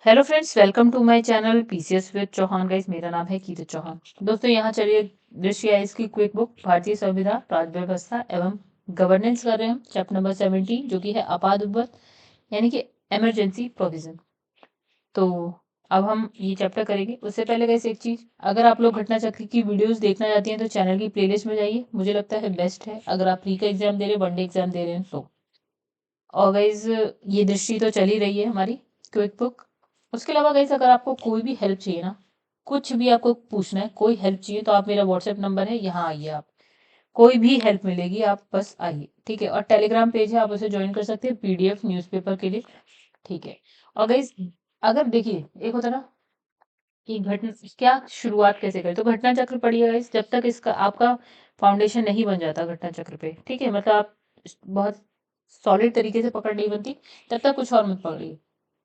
Hello friends, welcome to my channel PCS with Chauhan. Guys, मेरा नाम है कीर्ति चौहान। दोस्तों, यहाँ चलिए दृश्य आइस की क्विक बुक भारतीय संविधान, राज्य व्यवस्था एवं गवर्नेंस कर रहे हैं हम चैप्टर नंबर 17 जो कि है आपात उपबंध यानी कि इमरजेंसी प्रोविजन। तो अब हम ये चैप्टर करेंगे। उससे पहले गाइस एक चीज, अगर आप लोग घटना चक्र की वीडियोस देखना चाहती हैं तो चैनल की प्लेलिस्ट में जाइए। मुझे लगता है बेस्ट है अगर आप प्री का एग्जाम दे रहे हैं, वनडे एग्जाम दे रहे हैं तो। और गाइज ये दृष्टि तो चल ही रही है हमारी क्विक बुक। उसके अलावा गाइज अगर आपको कोई भी हेल्प चाहिए ना, कुछ भी आपको पूछना है, कोई हेल्प चाहिए तो आप, मेरा व्हाट्सएप नंबर है, यहाँ आइए। आप कोई भी हेल्प मिलेगी, आप बस आइए, ठीक है। और टेलीग्राम पेज है, आप उसे ज्वाइन कर सकते हैं पीडीएफ न्यूज़पेपर के लिए, ठीक है। और गाइज अगर देखिए, एक होता है ना कि घटना क्या शुरुआत कैसे करें, तो घटना चक्र पढ़िए गाइज। जब तक इसका आपका फाउंडेशन नहीं बन जाता घटना चक्र पे, ठीक है, मतलब आप बहुत सॉलिड तरीके से पकड़ नहीं बनती, तब तक कुछ और मत पकड़िए।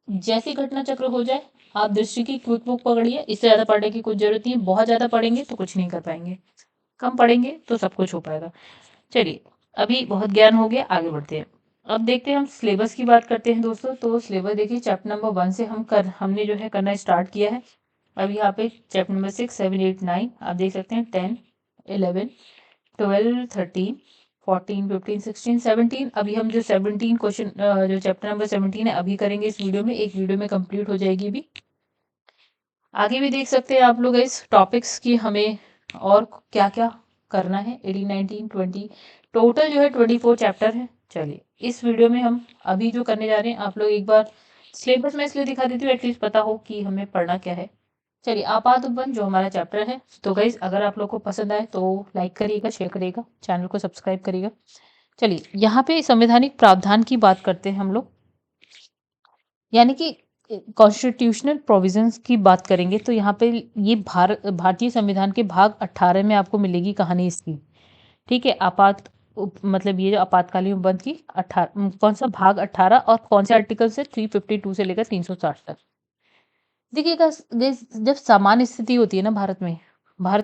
जैसे घटना चक्र हो जाए, आप दृष्टि की क्विक बुक पकड़िए। इससे ज्यादा पढ़ने की कुछ जरूरत नहीं है। बहुत ज्यादा पढ़ेंगे तो कुछ नहीं कर पाएंगे, कम पढ़ेंगे तो सब कुछ हो पाएगा। चलिए, अभी बहुत ज्ञान हो गया, आगे बढ़ते हैं। अब देखते हैं, हम सिलेबस की बात करते हैं दोस्तों। तो सिलेबस देखिए, चैप्टर नंबर 1 से हमने जो है करना स्टार्ट किया है। अब यहाँ पे चैप्टर नंबर 6, 7, 8, 9 आप देख सकते हैं, 10, 11, 12, 13, 14, 15, 16, 17। अभी हम जो 17 क्वेश्चन, जो चैप्टर नंबर 17 है अभी करेंगे इस वीडियो में, एक वीडियो में कंप्लीट हो जाएगी भी। आगे भी देख सकते हैं आप लोग इस टॉपिक्स की हमें और क्या क्या करना है। 18, 19, 20, टोटल जो है 24 चैप्टर है। चलिए, इस वीडियो में हम अभी जो करने जा रहे हैं, आप लोग एक बार सिलेबस में इसलिए दिखा देती हूँ, एटलीस्ट पता हो कि हमें पढ़ना क्या है। चलिए, आपात उपबंध जो हमारा चैप्टर है। तो गाइज अगर आप लोग को पसंद आए तो लाइक करिएगा, शेयर करिएगा, चैनल को सब्सक्राइब करिएगा। चलिए, यहाँ पे संवैधानिक प्रावधान की बात करते हैं हम लोग, यानी कि कॉन्स्टिट्यूशनल प्रोविजंस की बात करेंगे। तो यहाँ पे ये भारतीय संविधान के भाग 18 में आपको मिलेगी कहानी इसकी, ठीक है। मतलब ये जो आपातकालीन उपबंध की 18 कौन सा भाग 18 और कौन से आर्टिकल से 352 से लेकर 360 तक। देखिएगा, जब सामान्य स्थिति होती है ना भारत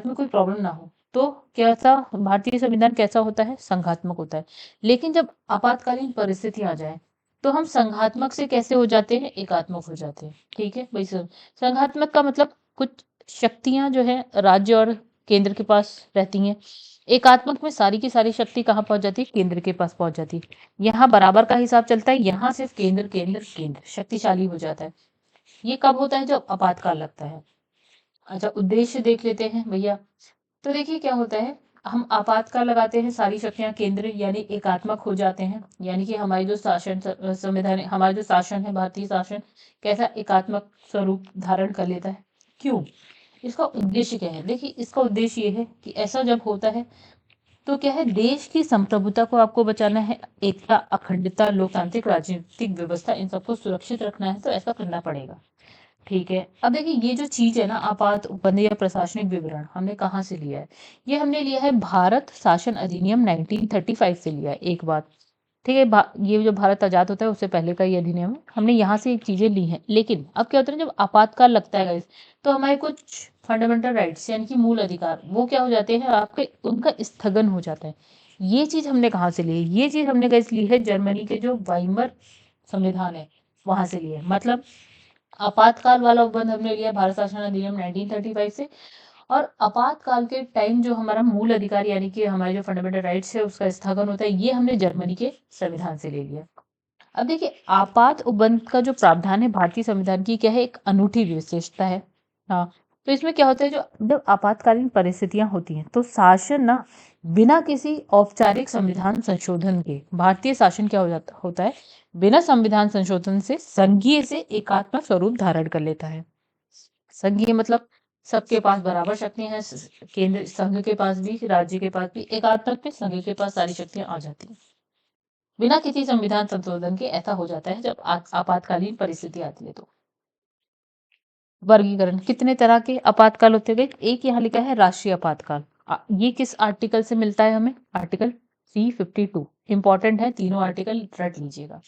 में कोई प्रॉब्लम ना हो, तो कैसा भारतीय संविधान कैसा होता है, संघात्मक होता है। लेकिन जब आपातकालीन परिस्थिति आ जाए तो हम संघात्मक से कैसे हो जाते हैं, एकात्मक हो जाते हैं, ठीक है भाई। संघात्मक का मतलब कुछ शक्तियां जो है राज्य और केंद्र के पास रहती हैं। एकात्मक में सारी की सारी शक्ति कहाँ पहुंच जाती है, केंद्र के पास पहुंच जाती है। यहाँ बराबर का हिसाब चलता है, यहाँ सिर्फ केंद्र केंद्र केंद्र शक्तिशाली हो जाता है। ये कब होता है, जब आपातकाल लगता है। अच्छा, उद्देश्य देख लेते हैं भैया। तो देखिए क्या होता है, हम आपातकाल लगाते हैं, सारी शक्तियां केंद्र यानी एकात्मक हो जाते हैं। यानी कि हमारी जो संविधान, हमारा जो शासन है, भारतीय शासन कैसा एकात्मक स्वरूप धारण कर लेता है। क्यों? इसका उद्देश्य क्या है? देखिए, इसका उद्देश्य ये है कि ऐसा जब होता है तो क्या है, देश की संप्रभुता को आपको बचाना है, एकता, अखंडता, लोकतांत्रिक राजनीतिक व्यवस्था, इन सबको सुरक्षित रखना है, तो ऐसा करना पड़ेगा, ठीक है। अब देखिए, ये जो चीज है ना, आपात उपबंध या प्रशासनिक विवरण, हमने कहाँ से लिया है? ये हमने लिया है भारत शासन अधिनियम 1935 से लिया है, एक बात, ठीक है। ये जो भारत आजाद होता है उससे पहले का ये अधिनियम है, हमने यहाँ से एक चीजें ली हैं। लेकिन अब क्या होता है, जब आपातकाल लगता है guys, तो हमारे कुछ फंडामेंटल राइट्स यानी कि मूल अधिकार वो क्या हो जाते हैं आपके, उनका स्थगन हो जाता है। ये चीज हमने कहाँ से ली है? ये चीज हमने guys ली है जर्मनी के जो वाइमर संविधान है वहां से ली है। मतलब आपातकाल वाला उपबंध हमने लिया भारत शासन अधिनियम 1935 से। और आपातकाल के टाइम जो हमारा मूल अधिकार यानी कि हमारे जो फंडामेंटल राइट्स है उसका स्थगन होता है, ये हमने जर्मनी के संविधान से ले लिया। अब देखिए, आपात उपबंध का जो प्रावधान है भारतीय संविधान की, क्या है, एक अनूठी विशेषता है। हाँ, तो इसमें क्या होता है, जो जब आपातकालीन परिस्थितियां होती हैं तो शासन ना बिना किसी औपचारिक संविधान संशोधन के, भारतीय शासन क्या हो जाता होता है, बिना संविधान संशोधन से संघीय से एकात्मक स्वरूप धारण कर लेता है। संघीय मतलब सबके पास बराबर शक्तियां हैं, केंद्र संघ के पास भी, राज्य के पास भी। एकात्मक में संघ के पास सारी शक्तियां आ जाती हैं बिना किसी संविधान संशोधन के। ऐसा हो जाता है जब आपातकालीन परिस्थिति आती है तो। वर्गीकरण, कितने तरह के आपातकाल होते गए, एक यहाँ लिखा है राष्ट्रीय आपातकाल। ये किस आर्टिकल से मिलता है हमें? आर्टिकल 352। इंपॉर्टेंट है, तीनों आर्टिकल रट लीजिएगा,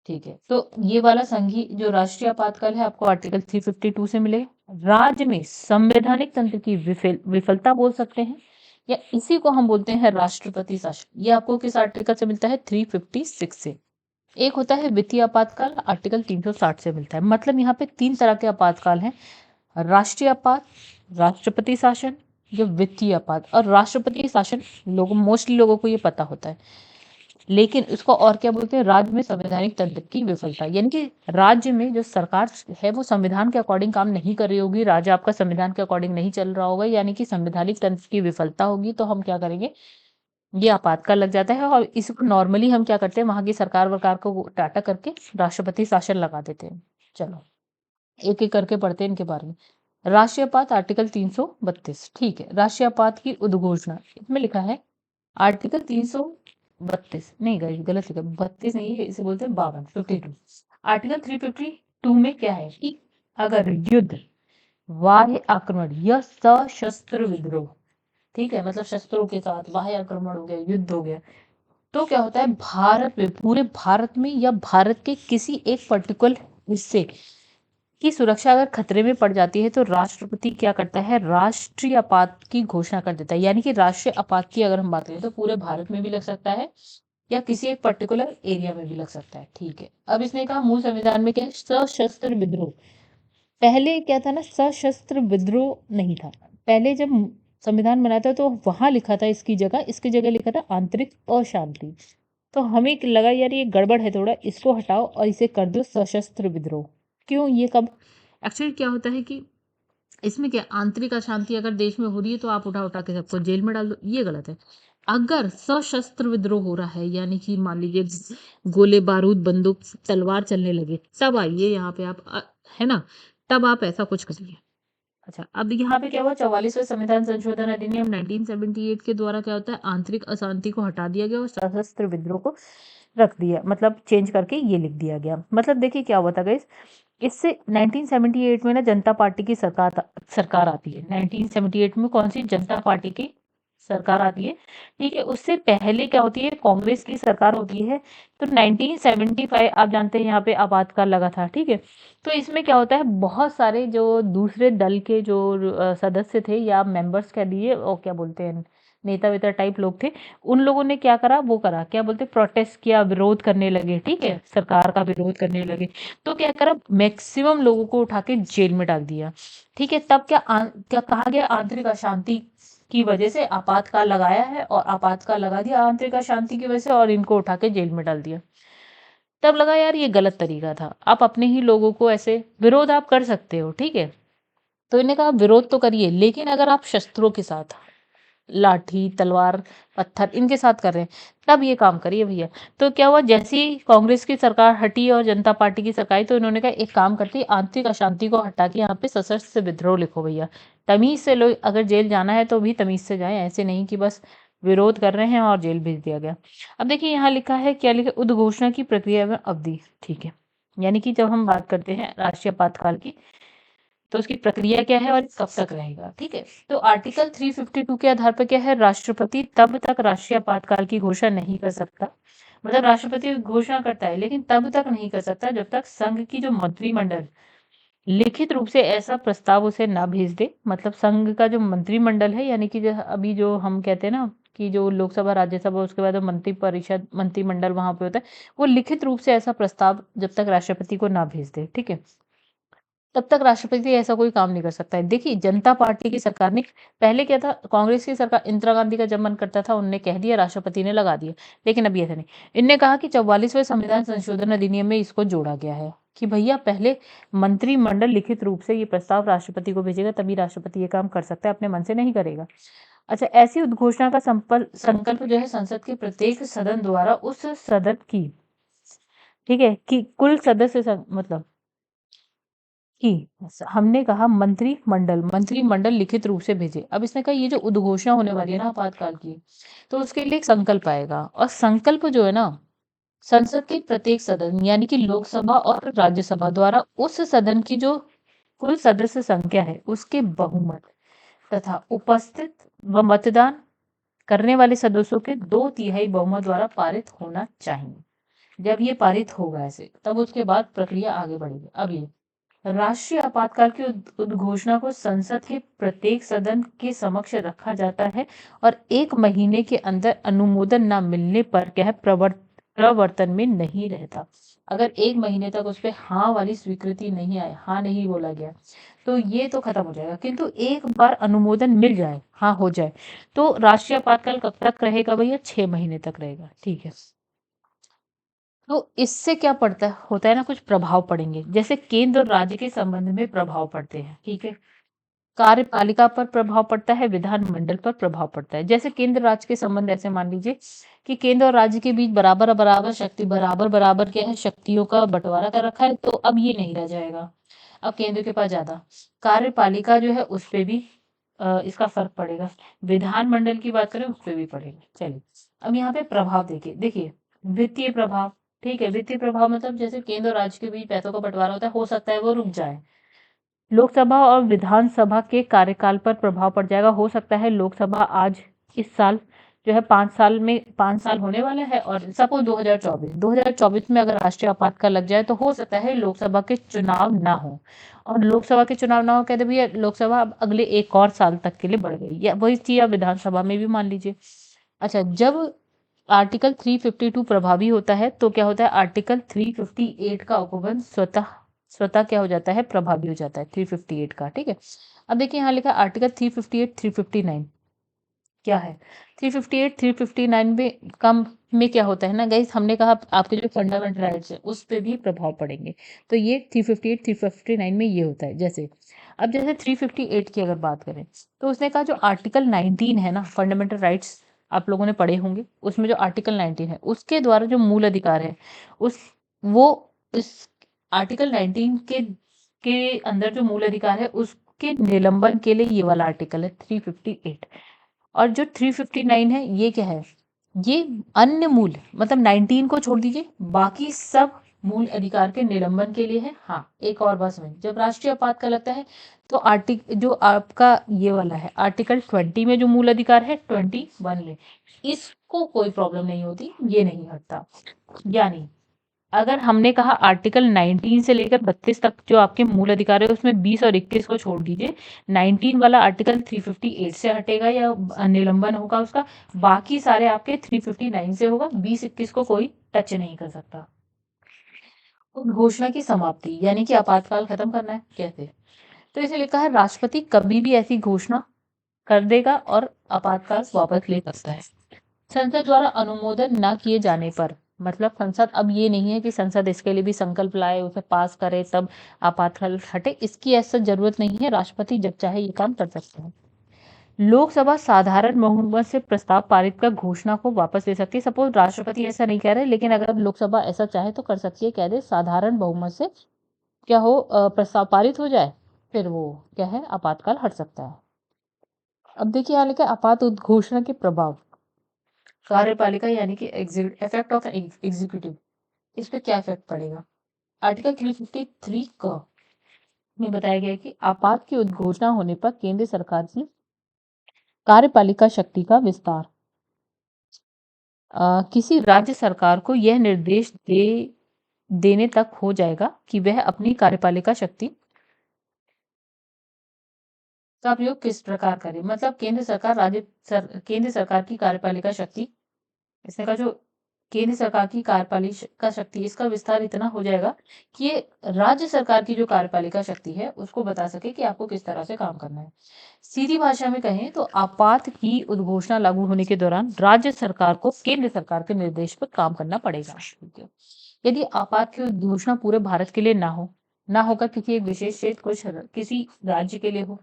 ठीक है। तो ये वाला संघीय जो राष्ट्रीय आपातकाल है आपको आर्टिकल 352 से मिलेगा। राज्य में संवैधानिक तंत्र की विफलता बोल सकते हैं, या इसी को हम बोलते हैं राष्ट्रपति शासन। ये आपको किस आर्टिकल से मिलता है? 356 से। एक होता है वित्तीय आपातकाल, आर्टिकल 360 से मिलता है। मतलब यहाँ पे 3 तरह के आपातकाल हैं, राष्ट्रीय आपात, राष्ट्रपति शासन, जो वित्तीय आपात। और राष्ट्रपति शासन मोस्टली लोगों को ये पता होता है, लेकिन इसको और क्या बोलते हैं, राज्य में संवैधानिक तंत्र की विफलता। यानी कि राज्य में जो सरकार है वो संविधान के अकॉर्डिंग काम नहीं कर रही होगी, राज्य आपका संविधान के अकॉर्डिंग नहीं चल रहा होगा, यानी कि संवैधानिक तंत्र की विफलता होगी, तो हम क्या करेंगे, ये आपातकाल लग जाता है। और इसको नॉर्मली हम क्या करते हैं, वहां की सरकार वरकार को टाटा करके राष्ट्रपति शासन लगा देते हैं। चलो एक एक करके पढ़ते हैं इनके बारे में। राष्ट्रीय आपात, आर्टिकल 332, ठीक है। राष्ट्रीय आपात की उद्घोषणा, इसमें लिखा है आर्टिकल 332, नहीं गाइस गलत लिखा, 32 नहीं है, इसे बोलते हैं 52, 52। आर्टिकल 352 में क्या है कि अगर युद्ध, बाह्य आक्रमण या सशस्त्र विद्रोह, ठीक है, मतलब शस्त्रों के साथ बाह्य आक्रमण हो गया, युद्ध हो गया, तो क्या होता है, भारत में, पूरे भारत में या भारत के किसी एक पर्टिकुलर हिस्से की सुरक्षा अगर खतरे में पड़ जाती है, तो राष्ट्रपति क्या करता है, राष्ट्रीय आपात की घोषणा कर देता है। यानी कि राष्ट्रीय आपात की अगर हम बात करें तो पूरे भारत में भी लग सकता है या किसी एक पर्टिकुलर एरिया में भी लग सकता है, ठीक है। अब इसने कहा मूल संविधान में क्या है, सशस्त्र विद्रोह। पहले क्या था ना, सशस्त्र विद्रोह नहीं था। पहले जब संविधान बना था तो वहां लिखा था, इसकी जगह लिखा था आंतरिक अशांति। तो हमें लगा यार ये गड़बड़ है थोड़ा, इसको हटाओ और इसे कर दो सशस्त्र विद्रोह। क्यों, ये कब एक्चुअली क्या होता है कि इसमें क्या, आंतरिक अशांति अगर देश में हो रही है तो आप उठा उठा के सबको जेल में डाल दो, ये गलत है। अगर सशस्त्र विद्रोह हो रहा है, यानी कि मान लीजिए गोले बारूद बंदूक तलवार चलने लगे, तब आइए यहाँ पे आप है ना, तब आप ऐसा कुछ करिए। अच्छा, अब यहाँ पे क्या हुआ, 44वें संविधान संशोधन अधिनियम 1978 के द्वारा क्या होता है, आंतरिक अशांति को हटा दिया गया और सशस्त्र विद्रोह को रख दिया, मतलब चेंज करके ये लिख दिया गया। मतलब देखिए क्या हुआ था गाइस, इससे 1978 में ना जनता पार्टी की सरकार आती है। 1978 में कौन सी, जनता पार्टी की सरकार आती है, ठीक है। उससे पहले क्या होती है, कांग्रेस की सरकार होती है। तो 1975 आप जानते हैं यहाँ पे आपातकाल लगा था, ठीक है। तो इसमें क्या होता है, बहुत सारे जो दूसरे दल के जो सदस्य थे या मेंबर्स कह लीजिए, और क्या बोलते हैं, नेता वेता टाइप लोग थे, उन लोगों ने क्या करा, वो करा, क्या बोलते, प्रोटेस्ट किया, विरोध करने लगे, ठीक है, सरकार का विरोध करने लगे। तो क्या करा, मैक्सिमम लोगों को उठा के जेल में डाल दिया, ठीक है। तब क्या कहा गया, आंतरिक अशांति की वजह से आपातकाल लगाया है, और आपातकाल लगा दिया आंतरिक अशांति की वजह से, और इनको उठा के जेल में डाल दिया। तब लगा यार ये गलत तरीका था, आप अपने ही लोगों को ऐसे, विरोध आप कर सकते हो, ठीक है। तो इन्हें कहा विरोध तो करिए, लेकिन अगर आप शस्त्रों के साथ, लाठी तलवार पत्थर इनके साथ कर रहे हैं, तब ये काम करिए भैया। तो क्या हुआ, जैसे ही कांग्रेस की सरकार हटी और जनता पार्टी की सरकार आई, तो इन्होंने कहा एक काम करते हैं, आंतरिक अशांति को हटा के यहाँ पे सशस्त्र विद्रोह लिखो भैया। तमीज से लोग अगर जेल जाना है तो भी तमीज से जाएं, ऐसे नहीं कि बस विरोध कर रहे हैं और जेल भेज दिया गया। अब देखिए यहाँ लिखा है, क्या लिखा, उद्घोषणा की प्रक्रिया में अवधि, ठीक है। यानी कि जब हम बात करते हैं राष्ट्रीय आपातकाल की, तो उसकी प्रक्रिया क्या है और कब तक रहेगा, ठीक है। तो आर्टिकल 352 के आधार पर क्या है, राष्ट्रपति तब तक राष्ट्रीय आपातकाल की घोषणा नहीं कर सकता। मतलब राष्ट्रपति घोषणा करता है, लेकिन तब तक नहीं कर सकता जब तक संघ की जो मंत्रिमंडल लिखित रूप से ऐसा प्रस्ताव उसे ना भेज दे। मतलब संघ का जो मंत्रिमंडल है, यानी कि अभी जो हम कहते हैं ना कि जो लोकसभा राज्यसभा, उसके बाद मंत्री परिषद मंत्रिमंडल वहां पे होता है, वो लिखित रूप से ऐसा प्रस्ताव जब तक राष्ट्रपति को ना भेज दे, ठीक है, तब तक राष्ट्रपति ऐसा कोई काम नहीं कर सकता है। देखिए जनता पार्टी की सरकार ने, पहले क्या था, कांग्रेस की सरकार, इंदिरा गांधी का जब मन करता था उनने कह दिया, राष्ट्रपति ने लगा दिया। लेकिन अभी ऐसा नहीं, इनने कहा कि 44वें संविधान संशोधन अधिनियम में इसको जोड़ा गया है कि भैया पहले मंत्रिमंडल लिखित रूप से ये प्रस्ताव राष्ट्रपति को भेजेगा, तभी राष्ट्रपति ये काम कर सकता है, अपने मन से नहीं करेगा। अच्छा, ऐसी उद्घोषणा का संकल्प जो है संसद के प्रत्येक सदन द्वारा उस सदन की, ठीक है, कि कुल सदस्य मतलब कि हमने कहा मंत्रिमंडल लिखित रूप से भेजे। अब इसने कहा ये जो उद्घोषणा होने वाली है ना आपातकाल की, तो उसके लिए एक संकल्प आएगा, और संकल्प जो है ना, संसद के प्रत्येक सदन यानी कि लोकसभा और राज्यसभा द्वारा उस सदन की जो कुल सदस्य संख्या है उसके बहुमत तथा उपस्थित व मतदान करने वाले सदस्यों के 2/3 बहुमत द्वारा पारित होना चाहिए। जब ये पारित होगा ऐसे, तब उसके बाद प्रक्रिया आगे बढ़ेगी। अब ये राष्ट्रीय आपातकाल की उद्घोषणा को संसद के प्रत्येक सदन के समक्ष रखा जाता है, और 1 महीने के अंदर अनुमोदन न मिलने पर क्या है, प्रवर्तन में नहीं रहता। अगर 1 महीने तक उस पे हाँ वाली स्वीकृति नहीं आए, हाँ नहीं बोला गया, तो ये तो खत्म हो जाएगा। किंतु एक बार अनुमोदन मिल जाए, हाँ हो जाए, तो राष्ट्रीय आपातकाल कब तक रहेगा भैया? 6 महीने तक रहेगा। ठीक है। तो इससे क्या पड़ता है, होता है ना, कुछ प्रभाव पड़ेंगे, जैसे केंद्र और राज्य के संबंध में प्रभाव पड़ते हैं। ठीक है। कार्यपालिका पर प्रभाव पड़ता है, विधानमंडल पर प्रभाव पड़ता है। जैसे केंद्र राज्य के संबंध, ऐसे मान लीजिए कि केंद्र और राज्य के बीच बराबर बराबर शक्ति, बराबर बराबर क्या है, शक्तियों का बंटवारा कर रखा है, तो अब ये नहीं रह जाएगा। अब केंद्र के पास ज्यादा कार्यपालिका जो है, उस पे भी इसका फर्क पड़ेगा। विधानमंडल की बात करें, उस पे भी पड़ेगा। चलिए, अब यहाँ पे प्रभाव देखिए। देखिए, वित्तीय प्रभाव। ठीक है, वित्तीय प्रभाव मतलब जैसे केंद्र और राज्य के बीच पैसों का बंटवारा होता है, हो सकता है वो रुक जाए। लोकसभा और विधानसभा के कार्यकाल पर प्रभाव पड़ जाएगा। हो सकता है लोकसभा आज इस साल जो है 5 साल में 5 साल होने वाला है, और सपोज 2024 में अगर राष्ट्रीय आपातकाल लग जाए, तो हो सकता है लोकसभा के चुनाव ना हो। और लोकसभा के चुनाव ना हो, कहते भैया लोकसभा अब अगले 1 और साल तक के लिए बढ़ गई, या वही चीज आप विधानसभा में भी मान लीजिए। अच्छा, जब आर्टिकल 352 प्रभावी होता है, तो क्या होता है, आर्टिकल 358 का उपबंध स्वतः स्वतः क्या हो जाता है, प्रभावी हो जाता है 358 का। ठीक है। अब देखिए यहाँ लिखा आर्टिकल 358 359 क्या है। 358 359 में कम में क्या होता है ना गाइस, हमने कहा आपके जो फंडामेंटल राइट्स है उस पे भी प्रभाव पड़ेंगे। तो ये 358 359 में ये होता है। जैसे अब जैसे 358 की अगर बात करें, तो उसने कहा जो आर्टिकल 19 है ना, फंडामेंटल राइट्स आप लोगों ने पढ़े होंगे, उसमें जो आर्टिकल 19 है उसके द्वारा जो मूल अधिकार है, उस वो इस आर्टिकल 19 के अंदर जो मूल अधिकार है उसके निलंबन के लिए ये वाला आर्टिकल है 358। और जो 359 है ये क्या है, ये अन्य मूल, मतलब 19 को छोड़ दीजिए, बाकी सब मूल अधिकार के निलंबन के लिए है। हाँ, एक और बात समझ, जब राष्ट्रीय आपातकाल लगता है, तो आर्टिकल जो आपका ये वाला है आर्टिकल 20 में जो मूल अधिकार है 21 में, इसको कोई प्रॉब्लम नहीं होती, ये नहीं हटता। यानी अगर हमने कहा आर्टिकल 19 से लेकर 32 तक जो आपके मूल अधिकार है, उसमें 20 और 21 को छोड़ दीजिए, 19 वाला आर्टिकल 358 से हटेगा या निलंबन होगा उसका, बाकी सारे आपके 359 से होगा, 20-21 को कोई टच नहीं कर सकता। घोषणा की समाप्ति, यानी कि आपातकाल खत्म करना है कैसे, तो इसे लिखा है राष्ट्रपति कभी भी ऐसी घोषणा कर देगा और आपातकाल वापस ले सकता है। संसद द्वारा अनुमोदन न किए जाने पर, मतलब संसद अब ये नहीं है कि संसद इसके लिए भी संकल्प लाए, उसे पास करे तब आपातकाल हटे, इसकी ऐसा जरूरत नहीं है। राष्ट्रपति जब चाहे ये काम कर सकते हैं। लोकसभा साधारण बहुमत से प्रस्ताव पारित कर घोषणा को वापस ले सकती है। सपोज राष्ट्रपति ऐसा नहीं कह रहे, लेकिन अगर लोकसभा ऐसा चाहे तो कर सकती है, कह दे साधारण बहुमत से क्या हो, प्रस्ताव पारित हो जाए, फिर वो क्या है, आपातकाल हट सकता है। अब देखिए यहाँ लिखा है आपात उद्घोषणा के प्रभाव। कार्यपालिका यानी कि इफेक्ट ऑफ एग्जीक्यूटिव, इस पे क्या इफेक्ट पड़ेगा। आर्टिकल 353 क में बताया गया है कि आपात की उद्घोषणा होने पर केंद्र सरकार की कार्यपालिका शक्ति का विस्तार किसी राज्य सरकार को यह निर्देश देने तक हो जाएगा कि वह अपनी कार्यपालिका शक्ति का प्रयोग किस प्रकार करे। मतलब केंद्र सरकार की कार्यपालिका शक्ति, इसने कहा जो केंद्र सरकार की कार्यपालिका शक्ति, इसका विस्तार इतना हो जाएगा कि ये राज्य सरकार की जो कार्यपालिका शक्ति है उसको बता सके कि आपको किस तरह से काम करना है। सीधी भाषा में कहें तो आपात की उद्घोषणा लागू होने के दौरान राज्य सरकार को केंद्र सरकार के निर्देश पर काम करना पड़ेगा। ठीक है। यदि आपात की उद्घोषणा पूरे भारत के लिए ना होकर किसी एक विशेष क्षेत्र किसी राज्य के लिए हो,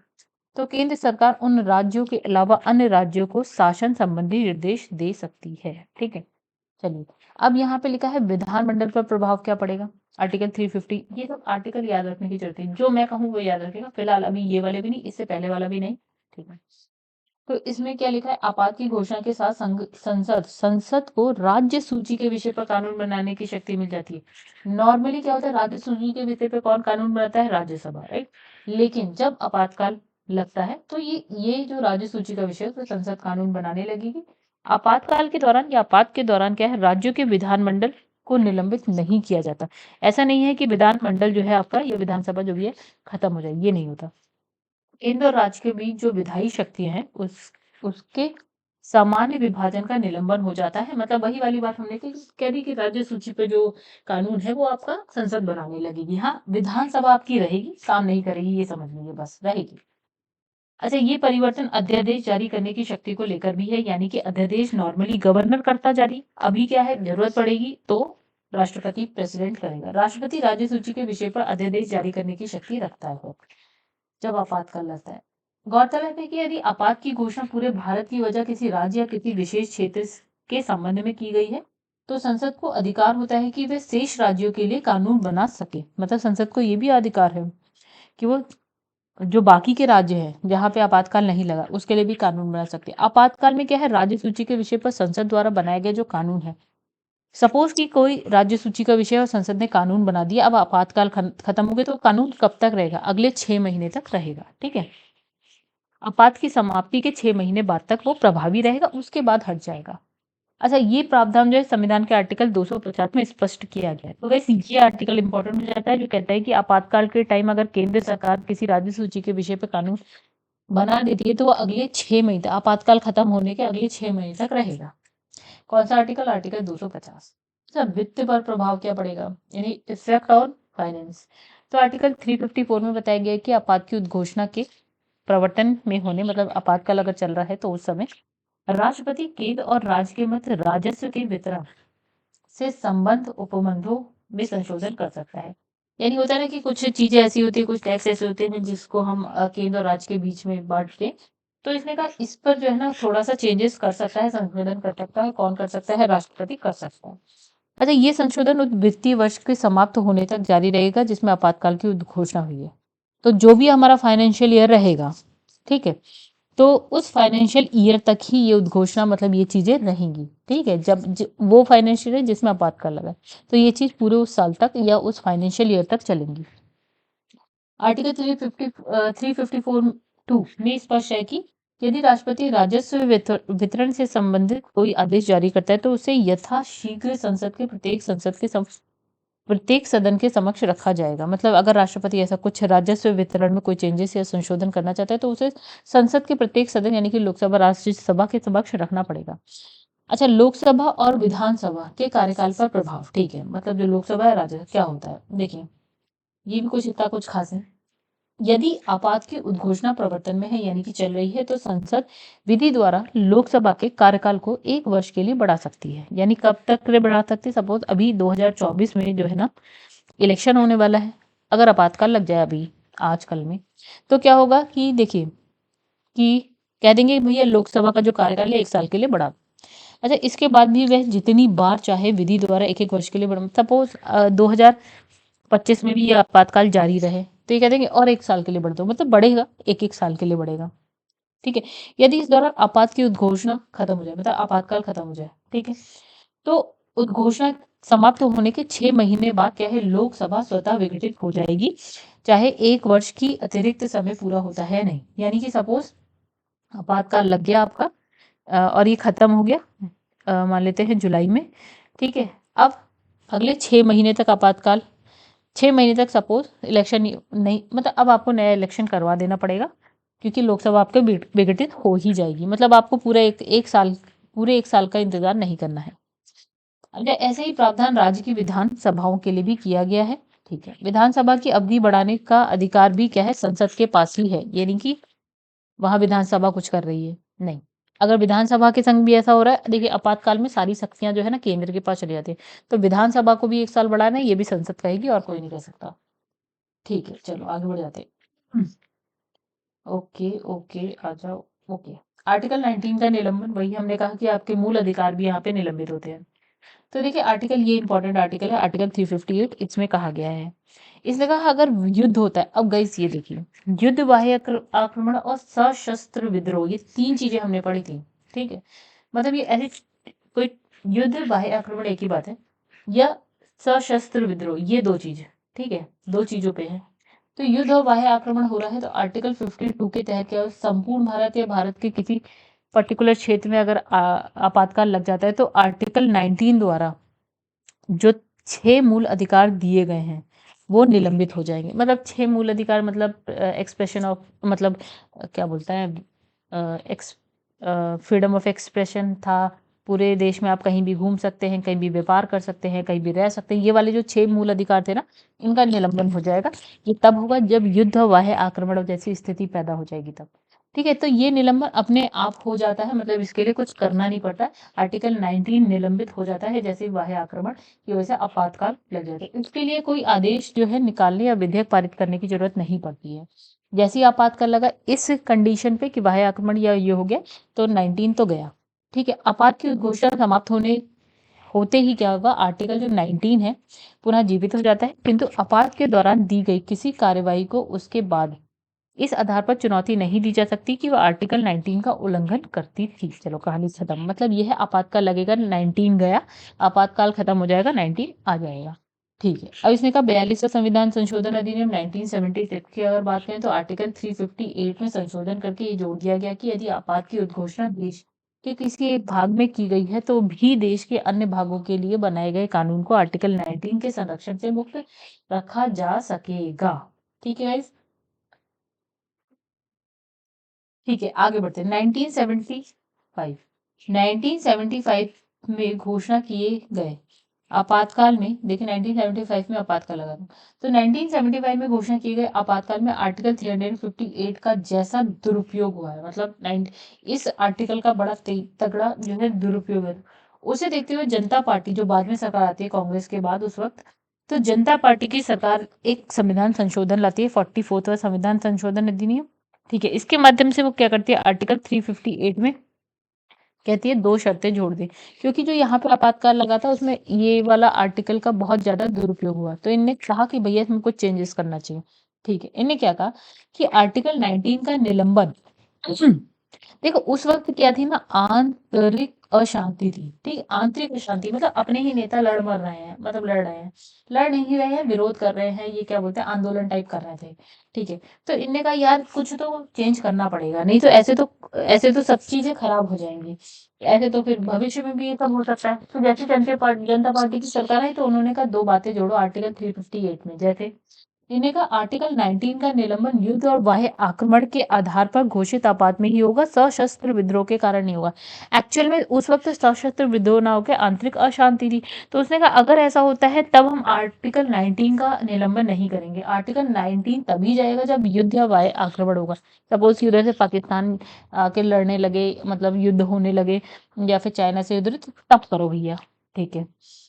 तो केंद्र सरकार उन राज्यों के अलावा अन्य राज्यों को शासन संबंधी निर्देश दे सकती है। ठीक है। चलिए, अब यहाँ पे लिखा है विधानमंडल पर प्रभाव क्या पड़ेगा। आर्टिकल 350, ये सब आर्टिकल याद रखने की जरूरत है, जो मैं कहूँ वो याद रखेगा। फिलहाल अभी ये वाले भी नहीं, इससे पहले वाला भी नहीं। ठीक है। तो इसमें क्या लिखा है, आपात की घोषणा के साथ संसद को राज्य सूची के विषय पर कानून बनाने की शक्ति मिल जाती है। नॉर्मली क्या होता है, राज्य सूची के विषय पर कौन कानून बनाता है, राज्यसभा, राइट। लेकिन जब आपातकाल लगता है, तो ये जो राज्य सूची का विषय है, तो संसद कानून बनाने लगेगी। आपातकाल के दौरान या आपात के दौरान क्या है, राज्यों के विधानमंडल को निलंबित नहीं किया जाता। ऐसा नहीं है कि विधानमंडल जो है आपका, या विधानसभा जो भी है, खत्म हो जाए, ये नहीं होता। केंद्र और राज्य के बीच जो विधायी शक्तियां हैं उसके सामान्य विभाजन का निलंबन हो जाता है। मतलब वही वाली बात हमने कह दी कि राज्य सूची पे जो कानून है वो आपका संसद बनाने लगेगी। हाँ, विधानसभा आपकी रहेगी, काम नहीं करेगी, ये समझ लीजिए, बस रहेगी। अच्छा, ये परिवर्तन अध्यादेश जारी करने की शक्ति को लेकर भी है, यानी कि अध्यादेश नॉर्मली गवर्नर करता जारी, अभी क्या है, जरूरत पड़ेगी तो राष्ट्रपति प्रेसिडेंट करेगा। राष्ट्रपति राज्य सूची के विषय पर अध्यादेश जारी करने की शक्ति रखता है जब आपातकाल लगता है। गौरतलब है कि यदि आपात की घोषणा पूरे भारत की वजह किसी राज्य या किसी विशेष क्षेत्र के संबंध में की गई है, तो संसद को अधिकार होता है कि वे शेष राज्यों के लिए कानून बना सके। मतलब संसद को ये भी अधिकार है कि वो जो बाकी के राज्य हैं जहाँ पे आपातकाल नहीं लगा उसके लिए भी कानून बना सकते हैं। आपातकाल में क्या है, राज्य सूची के विषय पर संसद द्वारा बनाए गए जो कानून है, सपोज कि कोई राज्य सूची का विषय और संसद ने कानून बना दिया, अब आपातकाल खत्म हो गया, तो कानून कब तक रहेगा, अगले 6 महीने तक रहेगा। ठीक है, आपात की समाप्ति के 6 महीने बाद तक वो प्रभावी रहेगा, उसके बाद हट जाएगा। अच्छा, ये प्रावधान जो है संविधान के आर्टिकल 250 में स्पष्ट किया गया है। तो वैसे ये आर्टिकल इंपॉर्टेंट हो जाता है जो कहता है कि आपातकाल के टाइम अगर केंद्र सरकार किसी राज्य सूची के विषय पर कानून बना देती है तो वो अगले 6 महीने, आपातकाल खत्म होने के अगले 6 महीने तक रहेगा। कौन सा आर्टिकल, आर्टिकल 250। अच्छा, वित्त पर प्रभाव क्या पड़ेगा, यानी इफेक्ट ऑन फाइनेंस। तो आर्टिकल 354 में बताया गया है कि आपात की उद्घोषणा के प्रवर्तन में होने, मतलब आपातकाल अगर चल रहा है तो उस समय राष्ट्रपति केंद्र और राज्य के मध्य राजस्व के वितरण से संबंध उपबंधों में संशोधन कर सकता है। यानी होता है ना कि कुछ चीजें ऐसी होती है, कुछ टैक्स ऐसे होते हैं जिसको हम केंद्र और राज्य के बीच में बांटते हैं, तो इसने कहा इस पर जो है ना थोड़ा सा चेंजेस कर सकता है, संशोधन कर सकता है। कौन कर सकता है, राष्ट्रपति कर सकता है। अच्छा, ये संशोधन उस वित्तीय वर्ष के समाप्त होने तक जारी रहेगा जिसमें आपातकाल की घोषणा हुई है। तो जो भी हमारा फाइनेंशियल ईयर रहेगा, ठीक है, तो उस फाइनेंशियल ईयर तक ही ये उद्घोषणा, मतलब ये चीजें रहेंगी। ठीक है, वो फाइनेंशियल ईयर जिसमें आपातकाल लगा, तो ये चीज पूरे उस साल तक या उस फाइनेंशियल ईयर तक चलेंगी। आर्टिकल 354(2) में स्पष्ट है कि यदि राष्ट्रपति राजस्व वितरण से संबंधित कोई आदेश जारी करता है तो उसे यथाशीघ्र प्रत्येक सदन के समक्ष रखा जाएगा। मतलब अगर राष्ट्रपति ऐसा कुछ राजस्व वितरण में कोई चेंजेस या संशोधन करना चाहता है तो उसे संसद के प्रत्येक सदन यानी कि लोकसभा, राज्यसभा के समक्ष रखना पड़ेगा। अच्छा, लोकसभा और विधानसभा के कार्यकाल पर प्रभाव। ठीक है, मतलब जो लोकसभा है, राज्यसभा, क्या होता है, देखिए ये भी कुछ इतना कुछ खास है। यदि आपात की उद्घोषणा प्रवर्तन में है यानी कि चल रही है तो संसद विधि द्वारा लोकसभा के कार्यकाल को 1 वर्ष के लिए बढ़ा सकती है। यानी कब तक के लिए बढ़ा सकती है, सपोज अभी 2024 में जो है ना इलेक्शन होने वाला है, अगर आपातकाल लग जाए अभी आजकल में, तो क्या होगा कि देखिए कि कह देंगे भैया लोकसभा का जो कार्यकाल है 1 साल के लिए बढ़ा। अच्छा, इसके बाद भी वह जितनी बार चाहे विधि द्वारा 1-1 वर्ष के लिए बढ़ा, सपोज 2025 में भी ये आपातकाल जारी रहे तो ये कह देंगे और 1 साल के लिए बढ़ दो, मतलब बढ़ेगा, 1-1 साल के लिए बढ़ेगा। ठीक है, यदि इस दौरान आपात की उद्घोषणा खत्म हो जाए, मतलब आपातकाल खत्म हो जाए, ठीक है, तो उद्घोषणा समाप्त होने के 6 महीने बाद क्या है, लोकसभा स्वतः विघटित हो जाएगी, चाहे 1 वर्ष की अतिरिक्त समय पूरा होता है नहीं। यानी कि सपोज आपातकाल लग गया आपका और ये खत्म हो गया मान लेते हैं जुलाई में, ठीक है, अब अगले 6 महीने तक आपातकाल, 6 महीने तक सपोज इलेक्शन नहीं, मतलब अब आपको नया इलेक्शन करवा देना पड़ेगा क्योंकि लोकसभा आपके विघटित हो ही जाएगी। मतलब आपको पूरा पूरे 1 साल का इंतजार नहीं करना है। अच्छा, ऐसे ही प्रावधान राज्य की विधानसभाओं के लिए भी किया गया है। ठीक है, विधानसभा की अवधि बढ़ाने का अधिकार भी क्या है, संसद के पास ही है, यानी कि वहां विधानसभा कुछ कर रही है नहीं। अगर विधानसभा के संग भी ऐसा हो रहा है, देखिए आपातकाल में सारी शक्तियां जो है ना केंद्र के पास चली जाती है, तो विधानसभा को भी 1 साल बढ़ाना है, ये भी संसद कहेगी और कोई नहीं कर सकता। ठीक है, चलो आगे बढ़ जाते हैं। ओके ओके, आ जाओ। ओके, आर्टिकल 19 का निलंबन, वही हमने कहा कि आपके मूल अधिकार भी यहाँ पे निलंबित होते हैं। तो देखिए आर्टिकल, ये इंपॉर्टेंट आर्टिकल है, आर्टिकल 358, इसमें कहा गया है, इसने कहा अगर युद्ध होता है, अब गाइस ये देखिए, युद्ध, बाह्य आक्रमण और सशस्त्र विद्रोह, ये 3 चीजें हमने पढ़ी थी। ठीक है, मतलब ये ऐसी कोई, युद्ध बाह्य आक्रमण एक ही बात है, या सशस्त्र विद्रोह, ये 2 चीज, ठीक है, 2 चीजों पे है। तो युद्ध और बाह्य आक्रमण हो रहा है तो आर्टिकल 52 के तहत क्या, संपूर्ण भारत या भारत के किसी पर्टिकुलर क्षेत्र में अगर आपातकाल लग जाता है तो आर्टिकल 19 द्वारा जो 6 मूल अधिकार दिए गए हैं वो निलंबित हो जाएंगे। मतलब 6 मूल अधिकार, मतलब एक्सप्रेशन ऑफ, मतलब क्या बोलता है, फ्रीडम ऑफ एक्सप्रेशन था, पूरे देश में आप कहीं भी घूम सकते हैं, कहीं भी व्यापार कर सकते हैं, कहीं भी रह सकते हैं, ये वाले जो 6 मूल अधिकार थे ना, इनका निलंबन हो जाएगा। ये तब होगा जब युद्ध, वाह्य आक्रमण जैसी स्थिति पैदा हो जाएगी तब। ठीक है, तो ये निलंबन अपने आप हो जाता है, मतलब इसके लिए कुछ करना नहीं पड़ता है। आर्टिकल 19 निलंबित हो जाता है जैसे वाह्य आक्रमण की वजह से आपातकाल लग जाता है। इसके लिए कोई आदेश जो है निकालने या विधेयक पारित करने की जरूरत नहीं पड़ती है। जैसे ही आपातकाल लगा इस कंडीशन पे कि बाह्य आक्रमण या ये हो गया, तो 19 तो गया। ठीक है, आपात की उद्घोषणा समाप्त होते ही क्या होगा, आर्टिकल जो 19 है पुनः जीवित हो जाता है, किंतु आपात के दौरान दी गई किसी कार्यवाही को उसके बाद इस आधार पर चुनौती नहीं दी जा सकती कि वह आर्टिकल 19 का उल्लंघन करती थी। चलो कहानी खत्म। मतलब यह है आपातकाल लगेगा, 19 गया, आपातकाल खत्म हो जाएगा, 19 आ जाएगा। ठीक है, अब इसने कहा 42वां संविधान संशोधन अधिनियम 1976 की अगर बात करें तो आर्टिकल 358 में संशोधन करके ये जोड़ दिया गया कि यदि आपात की उद्घोषणा देश के किसी एक भाग में की गई है तो भी देश के अन्य भागों के लिए बनाए गए कानून को आर्टिकल 19 के संरक्षण से मुक्त रखा जा सकेगा। ठीक है गाइस, ठीक है, आगे बढ़ते हैं। 1975 1975 में घोषणा किए गए आपातकाल में, देखिए 1975 में आपातकाल लगा था, तो 1975 में घोषणा किए गए आपातकाल में आर्टिकल 358 का जैसा दुरुपयोग हुआ है, मतलब इस आर्टिकल का बड़ा तगड़ा जो है दुरुपयोग है, उसे देखते हुए जनता पार्टी जो बाद में सरकार आती है कांग्रेस के बाद उस वक्त, तो जनता पार्टी की सरकार एक संविधान संशोधन लाती है, 44वां संविधान संशोधन अधिनियम। ठीक है, इसके माध्यम से वो क्या करती है, आर्टिकल 358 में कहती है 2 शर्तें जोड़ दें, क्योंकि जो यहाँ पे आपातकाल लगा था उसमें ये वाला आर्टिकल का बहुत ज़्यादा दुरुपयोग हुआ। तो इनने कहा कि भैया इसमें कुछ चेंजेस करना चाहिए। ठीक है, इन्हें क्या कहा कि आर्टिकल 19 का निलंबन देखो उस वक्त क्या थी ना, आंतरिक अशांति थी। ठीक, आंतरिक अशांति मतलब अपने ही नेता लड़ मर रहे हैं, मतलब लड़ नहीं रहे हैं, विरोध कर रहे हैं, ये क्या बोलते हैं, आंदोलन टाइप कर रहे थे। ठीक है, तो इनने कहा यार कुछ तो चेंज करना पड़ेगा, नहीं तो ऐसे तो सब चीजें खराब हो जाएंगी, ऐसे तो फिर भविष्य में भी ये सब हो सकता है। तो जैसे जनता पार्टी की सरकार आई तो उन्होंने कहा 2 बातें जोड़ो आर्टिकल 358 में, जैसे इन्हें का आर्टिकल 19 का निलंबन युद्ध और बाह्य आक्रमण के आधार पर घोषित आपात में ही होगा, सशस्त्र विद्रोह के कारण नहीं होगा। एक्चुअल में उस वक्त सशस्त्र विद्रोह ना होकर आंतरिक अशांति थी, तो उसने कहा अगर ऐसा होता है तब हम आर्टिकल 19 का निलंबन नहीं करेंगे। आर्टिकल 19 तभी जाएगा जब युद्ध या बाह्य आक्रमण होगा। सपोज कि उधर से पाकिस्तान आके लड़ने लगे, मतलब युद्ध होने लगे, या फिर चाइना से उधर, तो तब करो भैया। ठीक है,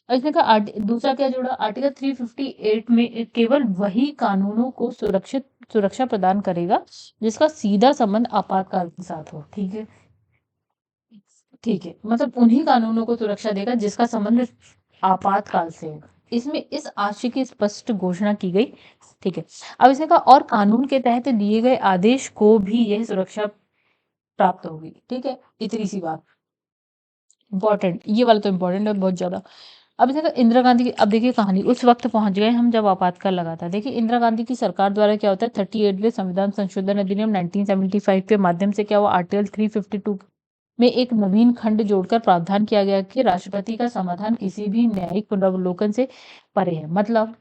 और इसने कहा दूसरा क्या जोड़ा, आर्टिकल 358 में केवल वही कानूनों को सुरक्षा प्रदान करेगा जिसका सीधा संबंध आपातकाल के साथ हो। ठीक है, ठीक है, मतलब उन्हीं कानूनों को सुरक्षा देगा जिसका संबंध आपातकाल से हो। इसमें इस आशय की स्पष्ट घोषणा की गई। ठीक है, अब इसने कहा और कानून के तहत दिए गए आदेश को भी यह सुरक्षा प्राप्त होगी। ठीक है, इतनी सी बात इंपॉर्टेंट, ये वाला तो इंपॉर्टेंट है बहुत ज्यादा। अब देखो इंदिरा गांधी की, अब देखिए कहानी उस वक्त पहुंच गए हम जब आपातकाल लगा था। देखिए इंदिरा गांधी की सरकार द्वारा क्या होता है, 38वें संविधान संशोधन अधिनियम 1975 के माध्यम से क्या हुआ, आर्टिकल 352 में एक नवीन खंड जोड़कर प्रावधान किया गया कि राष्ट्रपति का समाधान किसी भी न्यायिक पुनरावलोकन से परे है। मतलब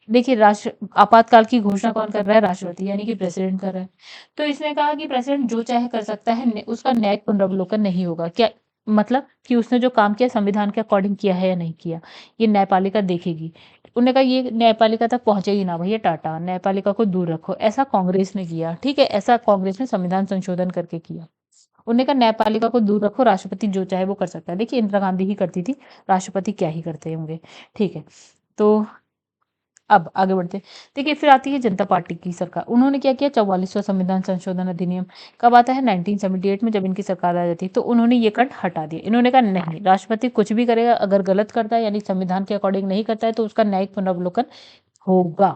देखिए राष्ट्र आपातकाल की घोषणा कौन कर रहा है, राष्ट्रपति यानी कि प्रेसिडेंट कर रहा है। तो इसने कहा कि प्रेसिडेंट जो चाहे कर सकता है, उसका न्यायिक पुनरावलोकन नहीं होगा। क्या मतलब कि उसने जो काम किया संविधान के अकॉर्डिंग किया है या नहीं किया, ये न्यायपालिका देखेगी। उन्होंने कहा ये न्यायपालिका तक पहुंचेगी ना भैया, टाटा, न्यायपालिका को दूर रखो। ऐसा कांग्रेस ने किया। ठीक है, ऐसा कांग्रेस ने संविधान संशोधन करके किया। उन्होंने कहा न्यायपालिका को दूर रखो, राष्ट्रपति जो चाहे वो कर सकता है। देखिए इंदिरा गांधी ही करती थी, राष्ट्रपति क्या ही करते होंगे। ठीक है, तो अब आगे बढ़ते हैं। देखिए फिर आती है जनता पार्टी की सरकार। उन्होंने क्या किया, 44वां संविधान संशोधन अधिनियम कब आता है, 1978 में, जब इनकी सरकार आ जाती है। तो उन्होंने ये खंड हटा दिया। इन्होंने कहा नहीं, राष्ट्रपति कुछ भी करेगा, अगर गलत करता है यानी संविधान के अकॉर्डिंग नहीं करता है तो उसका न्यायिक पुनरावलोकन होगा।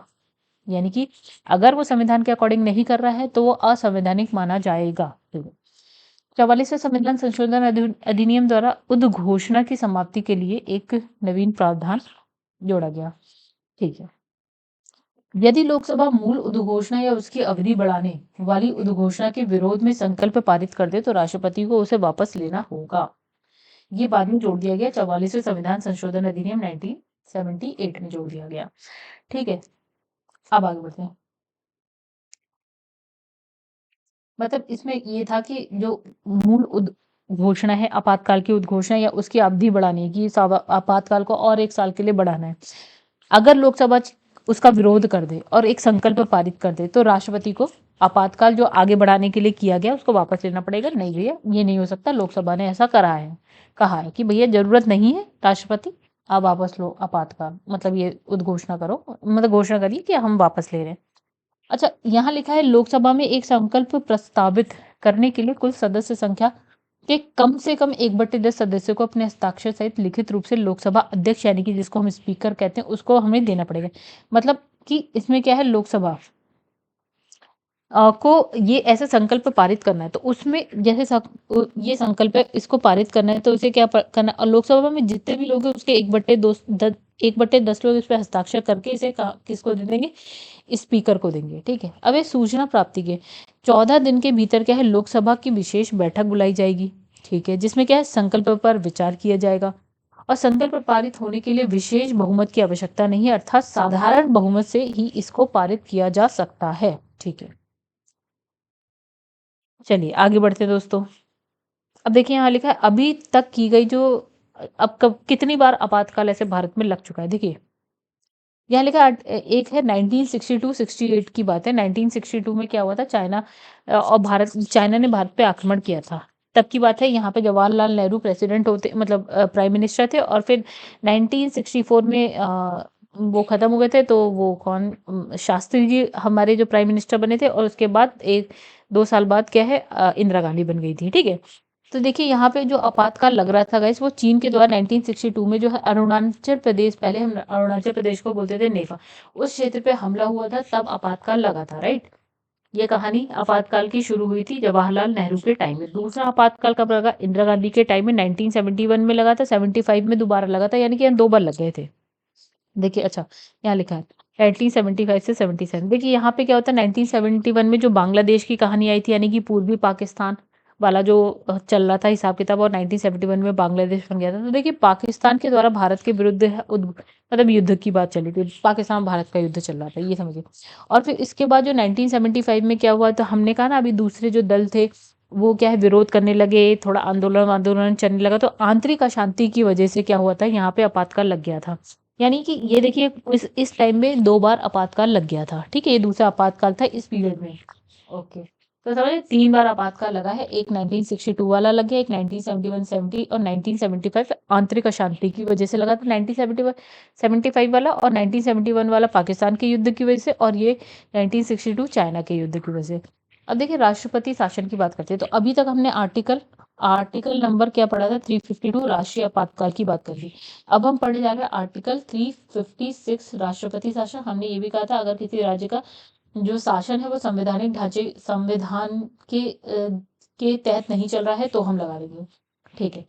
यानी कि अगर वो संविधान के अकॉर्डिंग नहीं कर रहा है तो वो असंवैधानिक माना जाएगा। 44वें संविधान संशोधन अधिनियम द्वारा उद्घोषणा की समाप्ति के लिए एक नवीन प्रावधान जोड़ा गया। ठीक है, यदि लोकसभा मूल उद्घोषणा या उसकी अवधि बढ़ाने वाली उद्घोषणा के विरोध में संकल्प पारित कर दे तो राष्ट्रपति को उसे वापस लेना होगा। ये बाद में जोड़ दिया गया, 44वें संविधान संशोधन अधिनियम 1978 में जोड़ दिया गया। ठीक है, अब आगे बढ़ते हैं। मतलब इसमें ये था कि जो मूल घोषणा है आपातकाल की उद्घोषणा या उसकी अवधि बढ़ाने की, आपातकाल को और 1 साल के लिए बढ़ाना है। अगर लोकसभा उसका विरोध कर दे और एक संकल्प पारित कर दे तो राष्ट्रपति को आपातकाल जो आगे बढ़ाने के लिए किया गया उसको वापस लेना पड़ेगा। नहीं भैया ये नहीं हो सकता, लोकसभा ने ऐसा करा है, कहा है कि भैया जरूरत नहीं है राष्ट्रपति, आप वापस लो आपातकाल, मतलब ये उद्घोषणा करो, मतलब घोषणा करिए कि हम वापस ले रहे हैं। अच्छा, यहाँ लिखा है लोकसभा में एक संकल्प प्रस्तावित करने के लिए कुल सदस्य संख्या के कम से कम 1/10 सदस्यों को अपने हस्ताक्षर सहित लिखित रूप से लोकसभा अध्यक्ष यानी कि जिसको हम स्पीकर कहते हैं उसको हमें देना पड़ेगा। मतलब कि इसमें क्या है, लोकसभा को ये ऐसा संकल्प पारित करना है तो उसमें जैसे ये संकल्प है इसको पारित करना है तो उसे क्या करना, और लोकसभा में जितने भी लोग हैं उसके 1/10 लोग इस पे हस्ताक्षर करके इसे किसको दे देंगे, स्पीकर को देंगे। ठीक है, अब ये सूचना प्राप्ति के 14 दिन के भीतर क्या है, लोकसभा की विशेष बैठक बुलाई जाएगी। ठीक है, जिसमें क्या है, संकल्प पर विचार किया जाएगा और संकल्प पारित होने के लिए विशेष बहुमत की आवश्यकता नहीं है, अर्थात साधारण बहुमत से ही इसको पारित किया जा सकता है। ठीक है, चलिए आगे बढ़ते हैं दोस्तों। अब देखिए यहाँ लिखा है अभी तक की गई जो अब कब कितनी बार आपातकाल ऐसे भारत में लग चुका है। देखिए यहाँ लिखा है एक है 1962-68 की बात है। 1962 में क्या हुआ था, चाइना और चाइना ने भारत पे आक्रमण किया था, तब की बात है। यहाँ पे जवाहरलाल नेहरू प्रेसिडेंट होते, मतलब प्राइम मिनिस्टर थे, और फिर 1964 में वो खत्म हो गए थे, तो वो कौन शास्त्री जी हमारे जो प्राइम मिनिस्टर बने थे, और उसके बाद 1-2 साल बाद क्या है, इंदिरा गांधी बन गई थी। ठीक है, तो देखिए यहाँ पे जो आपातकाल लग रहा था गाइस वो चीन के द्वारा 1962 में जो है अरुणाचल प्रदेश, पहले हम अरुणाचल प्रदेश को बोलते थे नेफा, उस क्षेत्र पे हमला हुआ था, तब आपातकाल लगा था। राइट, ये कहानी आपातकाल की शुरू हुई थी जवाहरलाल नेहरू के टाइम में। दूसरा आपातकाल कब लगा, इंदिरा गांधी के टाइम में 1971 में लगा था, 75 में दोबारा लगा था, यानी कि यहाँ 2 बार लग गए थे। देखिए अच्छा, यहाँ लिखा है 1975 से 77। देखिए यहाँ पे क्या होता है, 1971 में जो बांग्लादेश की कहानी आई थी, यानी कि पूर्वी पाकिस्तान वाला जो चल रहा था हिसाब किताब, और 1971 में बांग्लादेश बन गया था। तो देखिए पाकिस्तान के द्वारा भारत के विरुद्ध मतलब युद्ध की बात चली थी, पाकिस्तान भारत का युद्ध चल रहा था, ये समझिए। और फिर इसके बाद जो 1975 में क्या हुआ, तो हमने कहा ना अभी दूसरे जो दल थे वो क्या है, विरोध करने लगे, थोड़ा आंदोलन आंदोलन चलने लगा, तो आंतरिक अशांति की वजह से क्या हुआ था, यहाँ पे आपातकाल लग गया था। यानी कि ये देखिए इस टाइम में 2 बार आपातकाल लग गया था। ठीक है, ये दूसरा आपातकाल था इस पीरियड में। ओके, तो समझे 3 बार आपातकाल लगा है, एक 1962 वाला लग गया, एक 1971 70 और 1975 आंतरिक अशांति की वजह से लगा था। 1975 वाला और 1971 वाला पाकिस्तान के युद्ध की वजह से, और ये 1962 चाइना के युद्ध की वजह से। अब देखिए राष्ट्रपति शासन की बात करते हैं, तो अभी तक हमने आर्टिकल नंबर क्या पढ़ा था, 352 राष्ट्रीय आपातकाल की बात कर ली। अब हम पढ़ने जा रहे हैं आर्टिकल 356 राष्ट्रपति शासन। हमने ये भी कहा था अगर किसी राज्य का जो शासन है वो संवैधानिक ढांचे संविधान के तहत नहीं चल रहा है तो हम लगा देंगे। ठीक है,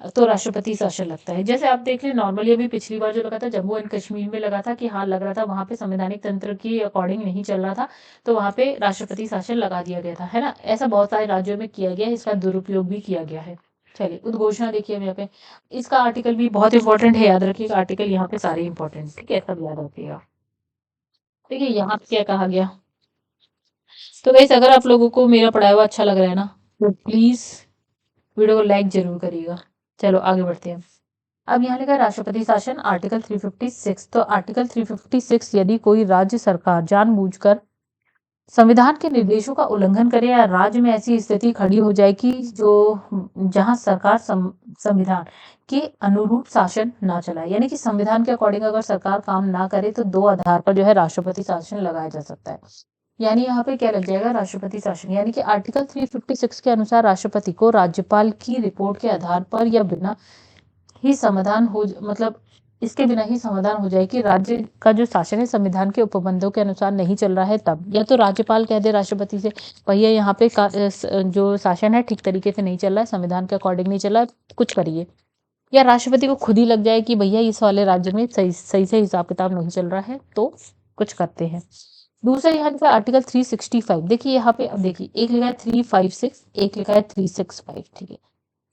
तो राष्ट्रपति शासन लगता है। जैसे आप देख लें नॉर्मली अभी पिछली बार जो लगा था जम्मू एंड कश्मीर में लगा था कि हाँ लग रहा था वहां पे संवैधानिक तंत्र के अकॉर्डिंग नहीं चल रहा था, तो वहां पे राष्ट्रपति शासन लगा दिया गया था, है ना। ऐसा बहुत सारे राज्यों में किया गया है, इसका दुरुपयोग भी किया गया है। चलिए उद्घोषणा देखिए हम यहाँ पे, इसका आर्टिकल भी बहुत इंपॉर्टेंट है, याद रखिएगा आर्टिकल यहाँ पे सारे इंपॉर्टेंट, ठीक है, सब याद रखिएगा। देखिए यहाँ पे क्या कहा गया, तो गाइस अगर आप लोगों को मेरा पढ़ाया हुआ अच्छा लग रहा है ना तो प्लीज वीडियो को लाइक जरूर करिएगा। चलो आगे बढ़ते हैं। अब यहाँ लिखा है राष्ट्रपति शासन आर्टिकल 356। तो आर्टिकल 356 यदि कोई राज्य सरकार जानबूझकर संविधान के निर्देशों का उल्लंघन करे या राज्य में ऐसी स्थिति खड़ी हो जाए कि जो जहां सरकार संविधान के अनुरूप शासन ना चलाए, यानी कि संविधान के अकॉर्डिंग अगर सरकार काम ना करे तो 2 आधार पर जो है राष्ट्रपति शासन लगाया जा सकता है। यानी यहाँ पे क्या लग जाएगा, राष्ट्रपति शासन, यानी कि आर्टिकल 356 के अनुसार राष्ट्रपति को राज्यपाल की रिपोर्ट के आधार पर या बिना ही समाधान हो मतलब इसके बिना ही समाधान हो जाए कि राज्य का जो शासन है संविधान के उपबंधों के अनुसार नहीं चल रहा है, तब या तो राज्यपाल कह दे राष्ट्रपति से भैया यहाँ पे जो शासन है ठीक तरीके से नहीं चल रहा है, संविधान के अकॉर्डिंग नहीं चल रहा है, कुछ करिए। या राष्ट्रपति को खुद ही लग जाए कि भैया इस वाले राज्य में सही सही से हिसाब किताब नहीं चल रहा है, तो कुछ करते हैं। दूसरा यहाँ लिखा आर्टिकल 365। देखिए यहाँ पे अब देखिए एक लिखा है 356, एक लिखा है 365। ठीक है,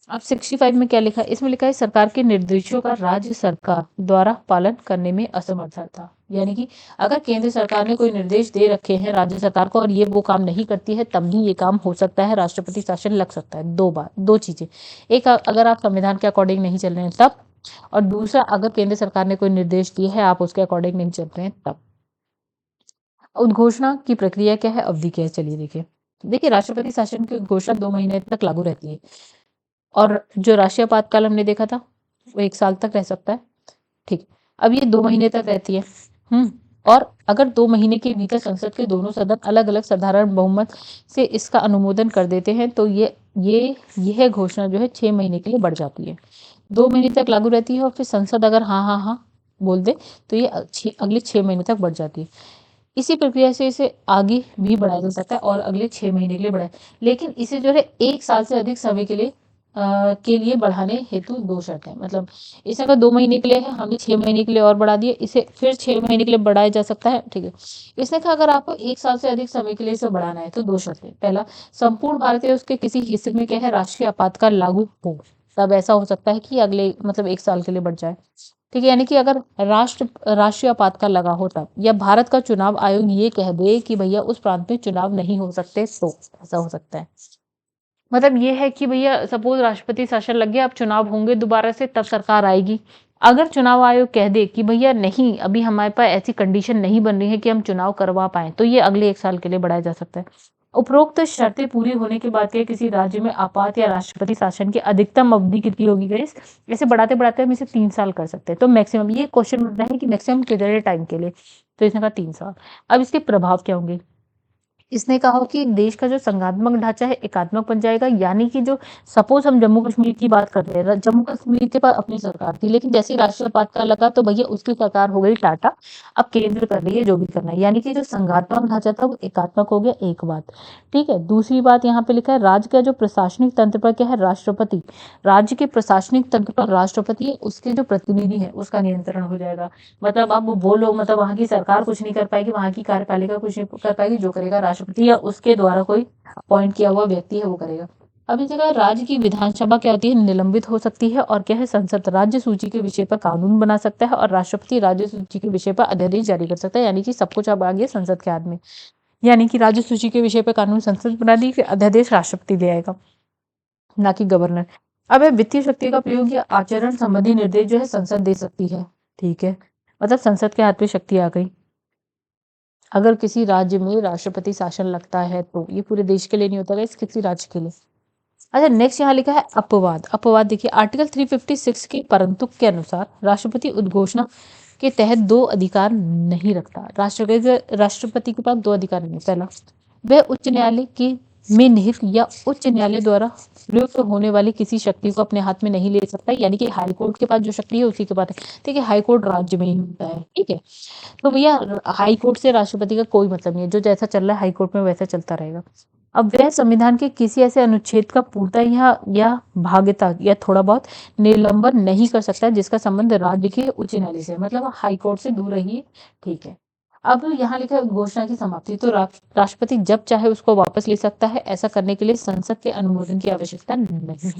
अब 65 में क्या लिखा है, इसमें लिखा है सरकार के निर्देशों का राज्य सरकार द्वारा पालन करने में असमर्थता। यानी कि अगर केंद्र सरकार ने कोई निर्देश दे रखे हैं राज्य सरकार को और ये वो काम नहीं करती है, तब भी ये काम हो सकता है, राष्ट्रपति शासन लग सकता है। दो बार दो चीजें, एक अगर आप संविधान के अकॉर्डिंग नहीं चल रहे हैं तब, और दूसरा अगर केंद्र सरकार ने कोई निर्देश दिए है आप उसके अकॉर्डिंग नहीं चल रहे हैं तब। उद्घोषणा की प्रक्रिया क्या है, अवधि क्या है, चलिए देखिए। देखिए राष्ट्रपति शासन की उद्घोषणा 2 महीने तक लागू रहती है, और जो राष्ट्रीय आपातकाल हमने देखा था वो 1 साल तक रह सकता है। ठीक, अब ये 2 महीने तक रहती है। और अगर 2 महीने के भीतर संसद के दोनों सदन अलग अलग साधारण बहुमत से इसका अनुमोदन कर देते हैं तो यह घोषणा जो है 6 महीने के लिए बढ़ जाती है। 2 महीने तक लागू रहती है और फिर संसद अगर हाँ हाँ हाँ बोल दे तो ये अगले 6 महीने तक बढ़ जाती है। इसी प्रक्रिया से इसे आगे भी बढ़ाया जा सकता है और अगले 6 महीने के लिए बढ़ाया, लेकिन इसे जो है 1 साल से अधिक समय के लिए बढ़ाने हेतु 2 शर्त है। मतलब इसे अगर 2 महीने के लिए है, हमने 6 महीने के लिए और बढ़ा दिए, इसे फिर 6 महीने के लिए बढ़ाया जा सकता है। ठीक है, इसने कहा अगर आपको 1 साल से अधिक समय के लिए इसे बढ़ाना है तो 2 शर्तें। पहला, संपूर्ण भारत या उसके किसी हिस्से में क्या है राष्ट्रीय आपातकाल लागू हो, तब ऐसा हो सकता है कि अगले मतलब 1 साल के लिए बढ़ जाए। ठीक है, यानी कि अगर राष्ट्रीय आपातकाल लगा हो तब, या भारत का चुनाव आयोग ये कह दे कि भैया उस प्रांत में चुनाव नहीं हो सकते तो ऐसा हो सकता है। मतलब ये है कि भैया सपोज राष्ट्रपति शासन लग गया, अब चुनाव होंगे दोबारा से तब सरकार आएगी। अगर चुनाव आयोग कह दे कि भैया नहीं अभी हमारे पास ऐसी कंडीशन नहीं बन रही है कि हम चुनाव करवा पाए, तो ये अगले 1 साल के लिए बढ़ाया जा सकता है। उपरोक्त शर्तें पूरी होने के बाद के किसी राज्य में आपात या राष्ट्रपति शासन की अधिकतम अवधि कितनी होगी गाइस? ऐसे बढ़ाते बढ़ाते हम इसे 3 साल कर सकते हैं। तो मैक्सिमम ये क्वेश्चन बन रहा है कि मैक्सिमम कितने टाइम के लिए, तो इसने कहा 3 साल। अब इसके प्रभाव क्या होंगे? इसने कहा कि देश का जो संघात्मक ढांचा है एकात्मक बन जाएगा, यानी कि जो सपोज हम जम्मू कश्मीर की बात कर रहे हैं, जम्मू कश्मीर के पास अपनी सरकार थी, लेकिन जैसे ही राष्ट्रीय आपातकाल लगा तो भैया उसकी सरकार हो गई टाटा, अब केंद्र कर रही है जो भी करना है, यानी कि जो संघात्मक ढांचा था वो एकात्मक हो गया। एक बात ठीक है। दूसरी बात यहाँ पे लिखा है राज्य का जो प्रशासनिक तंत्र पर क्या है राष्ट्रपति, राज्य के प्रशासनिक तंत्र पर राष्ट्रपति है, उसके जो प्रतिनिधि है उसका नियंत्रण हो जाएगा। मतलब अब वो बोलो मतलब वहां की सरकार कुछ नहीं कर पाएगी, वहां की कार्यपालिका कुछ नहीं कर पाएगी, जो करेगा राष्ट्रपति या उसके द्वारा कोई अपॉइंट किया हुआ व्यक्ति है वो करेगा। अब इस जगह राज्य की विधानसभा क्या होती है निलंबित हो सकती है, और क्या है संसद राज्य सूची के विषय पर कानून बना सकता है और राष्ट्रपति राज्य सूची के विषय पर अध्यादेश जारी कर सकता है, यानी कि सब कुछ अब आ गया संसद के हाथ में। यानी कि राज्य सूची के विषय पर कानून संसद बना दी, फिर अध्यादेश राष्ट्रपति दे आएगा, ना कि गवर्नर। अब है वित्तीय शक्ति का प्रयोग या आचरण संबंधी निर्देश जो है संसद दे सकती है। ठीक है, मतलब संसद के हाथ में शक्ति आ गई। अगर किसी राज्य में राष्ट्रपति शासन लगता है तो ये पूरे देश के लिए नहीं होता है, किसी राज्य के लिए। अच्छा नेक्स्ट यहाँ लिखा है अपवाद। अपवाद देखिए आर्टिकल 356 के परंतु के अनुसार राष्ट्रपति उद्घोषणा के तहत 2 अधिकार नहीं रखता। राष्ट्रपति के पास 2 अधिकार नहीं। पहला, वह उच्च न्यायालय के में निहित या उच्च न्यायालय द्वारा प्रयुक्त होने वाली किसी शक्ति को अपने हाथ में नहीं ले सकता, यानी कि हाई कोर्ट के पास जो शक्ति है उसी के पास है। ठीक है, हाई कोर्ट राज्य में ही होता है। ठीक है, तो भैया हाई कोर्ट से राष्ट्रपति का कोई मतलब नहीं है, जो जैसा चल रहा है हाई कोर्ट में वैसा चलता रहेगा। अब वह संविधान के किसी ऐसे अनुच्छेद का पूर्णतः या भाग्यता या थोड़ा बहुत निलंबन नहीं कर सकता जिसका संबंध राज्य के उच्च न्यायालय से, मतलब हाई कोर्ट से दूर रहिए। ठीक है, अब यहाँ लिखा है घोषणा की समाप्ति, तो राष्ट्रपति जब चाहे उसको वापस ले सकता है, ऐसा करने के लिए संसद के अनुमोदन की आवश्यकता नहीं है।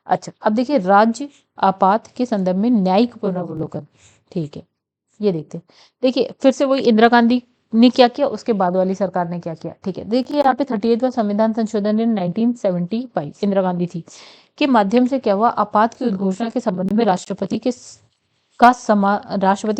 अच्छा, अब देखिए राज्य आपात के संदर्भ में न्यायिक पुनरावलोकन। ठीक है, ये देखते हैं। देखिए फिर से वही इंदिरा गांधी ने क्या किया, उसके बाद वाली सरकार ने क्या किया। ठीक है, देखिए यहाँ पे 38वां संविधान संशोधन इन 1975 इंदिरा गांधी थी के माध्यम से क्या हुआ, आपात की उद्घोषणा के संबंध में राष्ट्रपति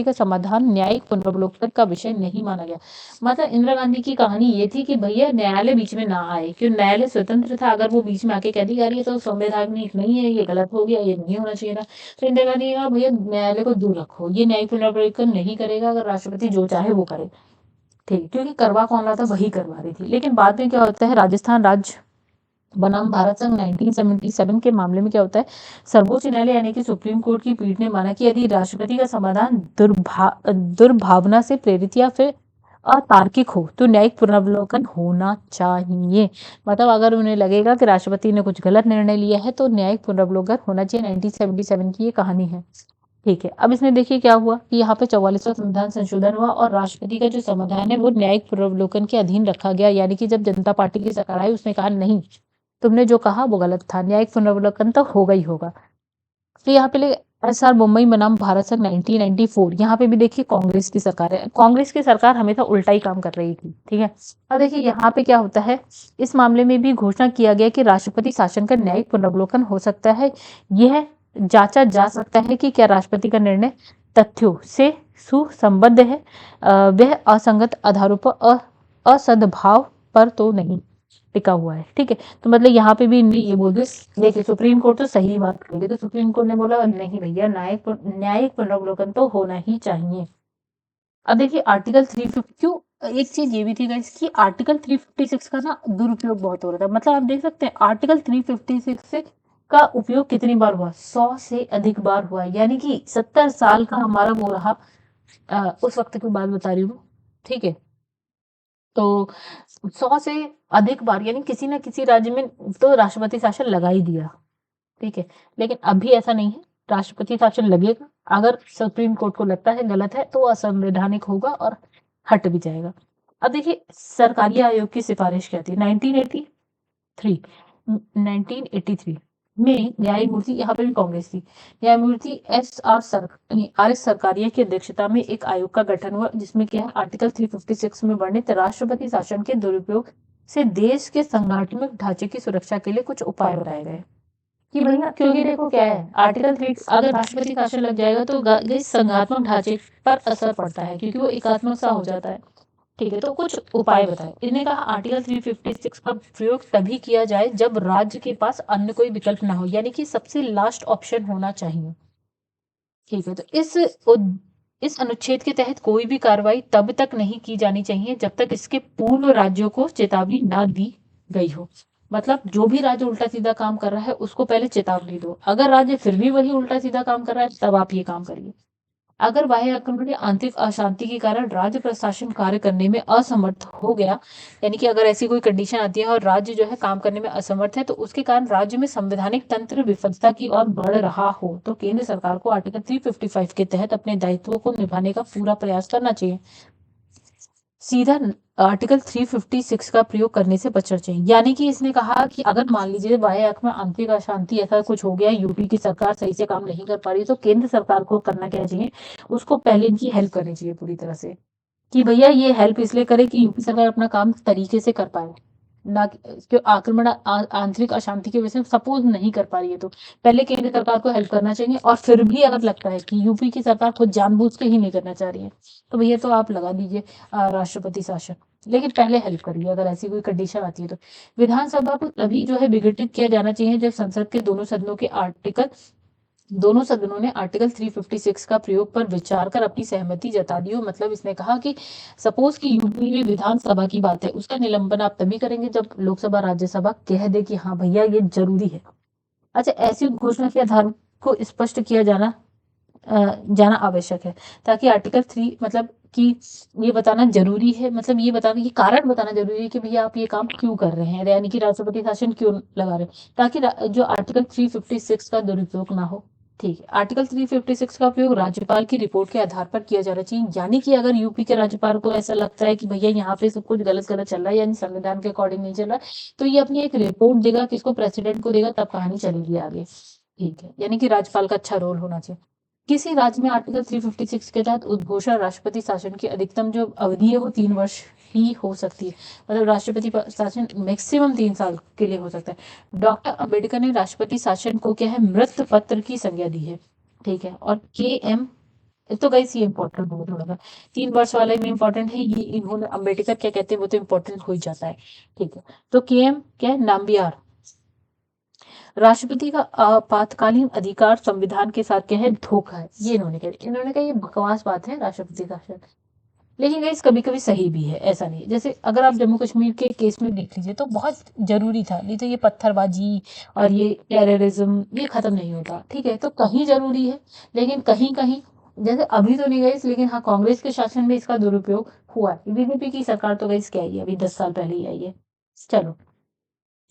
का समाधान न्यायिक पुनरावलोकन का विषय नहीं माना गया। मतलब इंदिरा गांधी की कहानी ये थी कि भैया न्यायालय बीच में ना आए, क्यों न्यायालय स्वतंत्र था, अगर वो बीच में आके कह दी यार ये तो संवैधानिक नहीं है, ये गलत हो गया, ये नहीं होना चाहिए था, तो इंदिरा गांधी ने कहा भैया न्यायालय को दूर रखो, ये न्यायिक पुनरावलोकन नहीं करेगा, अगर राष्ट्रपति जो चाहे वो करे। ठीक, क्योंकि करवा कौन रहा था, वही करवा रही थी। लेकिन बाद में क्या होता है, राजस्थान राज्य बनाम भारत संघ 1977 के मामले में क्या होता है, सर्वोच्च न्यायालय यानी कि सुप्रीम कोर्ट की पीठ ने माना कि यदि राष्ट्रपति का समाधान दुर्भावना से प्रेरित या फिर अतार्किक हो तो न्यायिक पुनरावलोकन होना चाहिए। मतलब अगर उन्हें लगेगा कि राष्ट्रपति ने कुछ गलत निर्णय लिया है तो न्यायिक पुनरावलोकन होना चाहिए। 1977 की ये कहानी है। ठीक है, अब इसमें देखिए क्या हुआ कि यहाँ पे 44वां संविधान संशोधन हुआ और राष्ट्रपति का जो समाधान है वो न्यायिक पुनरावलोकन के अधीन रखा गया, यानी कि जब जनता पार्टी की सरकार आई उसने कहा नहीं, तुमने जो कहा वो गलत था, न्यायिक पुनर्वलोकन तो होगा ही होगा। तो यहाँ पे एसआर मुंबई बनाम भारत संघ 1994, यहाँ पे भी देखिए कांग्रेस की सरकार है। कांग्रेस की सरकार हमेशा उल्टा ही काम कर रही थी, ठीक है। अब देखिए यहाँ पे क्या होता है, इस मामले में भी घोषणा किया गया कि राष्ट्रपति शासन का न्यायिक पुनर्वलोकन हो सकता है। यह जांचा जा सकता है कि क्या राष्ट्रपति का निर्णय तथ्यों से सुसंबद्ध है, वह असंगत आधारों पर असद्भाव पर तो नहीं टिका हुआ है, ठीक है। तो मतलब यहाँ पे भी इनने ये बोल दिया। देखिए सुप्रीम कोर्ट तो सही बात करेगी, तो सुप्रीम कोर्ट ने बोला नहीं भैया, न्यायिक पुनर्वलोकन तो होना ही चाहिए। अब देखिए आर्टिकल 350 क्यों, एक चीज ये भी थी गाइस कि आर्टिकल 356 का ना दुरुपयोग बहुत हो रहा था। मतलब आप देख सकते हैं आर्टिकल 356 से का उपयोग कितनी बार हुआ, 100 से अधिक बार हुआ। यानी कि 70 साल का हमारा वो रहा, उस वक्त की बात बता रही हूँ, ठीक है। तो 100 से अधिक बार, यानी किसी ना किसी राज्य में तो राष्ट्रपति शासन लगा ही दिया, ठीक है। लेकिन अभी ऐसा नहीं है, राष्ट्रपति शासन लगेगा, अगर सुप्रीम कोर्ट को लगता है गलत है तो वो असंवैधानिक होगा और हट भी जाएगा। अब देखिए सरकारी आयोग की सिफारिश क्या थी, 1983 में न्यायमूर्ति, यहाँ पे भी कांग्रेस थी, न्यायमूर्ति आर एस सरकारिया की अध्यक्षता में एक आयोग का गठन हुआ, जिसमें क्या है, आर्टिकल 356 में वर्णित राष्ट्रपति शासन के दुरुपयोग से देश के संगठनात्मक ढांचे की सुरक्षा के लिए कुछ उपाय बताए गए कि भैया, क्योंकि देखो क्या है, आर्टिकल 3 अगर राष्ट्रपति शासन लग जाएगा तो इस संघात्मक ढांचे पर असर पड़ता है, क्योंकि वो एकात्मक सा हो जाता है, ठीक है। तो कुछ उपाय बताए, इन्हें कहा आर्टिकल 356 का प्रयोग तभी किया जाए जब राज्य के पास अन्य कोई विकल्प ना हो, यानी कि सबसे लास्ट ऑप्शन होना चाहिए, ठीक है। तो इस अनुच्छेद के तहत कोई भी कार्रवाई तब तक नहीं की जानी चाहिए जब तक इसके पूर्व राज्यों को चेतावनी ना दी गई हो। मतलब जो भी राज्य उल्टा सीधा काम कर रहा है उसको पहले चेतावनी दो, अगर राज्य फिर भी वही उल्टा सीधा काम कर रहा है तब आप ये काम करिए। अगर बाह्य आक्रमण या आंतरिक अशांति के कारण राज्य प्रशासन कार्य करने में असमर्थ हो गया, यानी कि अगर ऐसी कोई कंडीशन आती है और राज्य जो है काम करने में असमर्थ है, तो उसके कारण राज्य में संवैधानिक तंत्र विफलता की ओर बढ़ रहा हो, तो केंद्र सरकार को आर्टिकल 355 के तहत अपने दायित्वों को निभाने का पूरा प्रयास करना चाहिए। सीधा आर्टिकल 356 का प्रयोग करने से बचना चाहिए। यानी कि इसने कहा कि अगर मान लीजिए बाह्य में आंतरिक अशांति ऐसा कुछ हो गया, यूपी की सरकार सही से काम नहीं कर पा रही, तो केंद्र सरकार को करना क्या चाहिए, उसको पहले इनकी हेल्प करनी चाहिए पूरी तरह से, कि भैया ये हेल्प इसलिए करे कि यूपी सरकार अपना काम तरीके से कर पाए, ना क्यों आक्रमण आंतरिक अशांति की वजह से सपोज नहीं कर पा रही है, तो पहले केंद्र सरकार को हेल्प करना चाहिए। और फिर भी अगर लगता है कि यूपी की सरकार खुद जानबूझ के ही नहीं करना चाह रही है, तो भैया तो आप लगा दीजिए राष्ट्रपति शासन, लेकिन पहले हेल्प करिए अगर ऐसी कोई कंडीशन आती है तो। विधानसभा को तभी जो है विघटित किया जाना चाहिए जब संसद के दोनों सदनों ने आर्टिकल 356 का प्रयोग पर विचार कर अपनी सहमति जता दी हो। मतलब इसने कहा कि सपोज कि यूपी में विधानसभा की बात है, उसका निलंबन आप तभी करेंगे जब लोकसभा राज्यसभा कह दे कि हाँ भैया ये जरूरी है। अच्छा, ऐसी घोषणा के आधार को स्पष्ट किया जाना आवश्यक है, ताकि आर्टिकल 3 मतलब कि ये बताना जरूरी है, मतलब ये बताना, ये कारण बताना जरूरी है कि भैया आप ये काम क्यों कर रहे हैं, यानी कि राष्ट्रपति शासन क्यों लगा रहे हैं, ताकि जो आर्टिकल 356 का दुरुपयोग ना हो, ठीक है। आर्टिकल 356 का उपयोग राज्यपाल की रिपोर्ट के आधार पर किया जाना चाहिए, यानी कि अगर यूपी के राज्यपाल को ऐसा लगता है कि भैया यहाँ पे सब कुछ गलत गलत चल रहा है, यानी संविधान के अकॉर्डिंग नहीं चल रहा है, तो ये अपनी एक रिपोर्ट देगा, किसको, प्रेसिडेंट को देगा, तब कहानी चलेगी आगे, ठीक है। यानी कि राज्यपाल का अच्छा रोल होना चाहिए। किसी राज्य में आर्टिकल 356 के तहत उद्घोषणा राष्ट्रपति शासन की अधिकतम जो अवधि है वो 3 वर्ष ही हो सकती है, मतलब राष्ट्रपति शासन मैक्सिमम 3 साल के लिए हो सकता है। डॉक्टर अंबेडकर ने राष्ट्रपति शासन को क्या है, मृत पत्र की संज्ञा दी है, ठीक है। और के एम, तो गाइस ये इंपॉर्टेंट हो थोड़ा सा, 3 वर्ष वाले में इंपॉर्टेंट है, ये इन्होंने अंबेडकर क्या कहते हैं वो तो इंपॉर्टेंट हो ही जाता है, ठीक है। तो के एम क्या है, नाम्बियार, राष्ट्रपति का आपातकालीन अधिकार संविधान के साथ क्या है, धोखा है, ये इन्होंने कहा ये बकवास बात है राष्ट्रपति शासन। लेकिन गाइस कभी कभी सही भी है, ऐसा नहीं, जैसे अगर आप जम्मू कश्मीर के केस में देख लीजिए तो बहुत जरूरी था, नहीं तो ये पत्थरबाजी और ये टेररिज्म ये खत्म नहीं होता, ठीक है। तो कहीं जरूरी है, लेकिन कहीं कहीं, जैसे अभी तो नहीं गई, लेकिन हाँ कांग्रेस के शासन में इसका दुरुपयोग हुआ है। बीजेपी की सरकार तो गई क्या आई है, अभी 10 साल पहले ही आई है। चलो,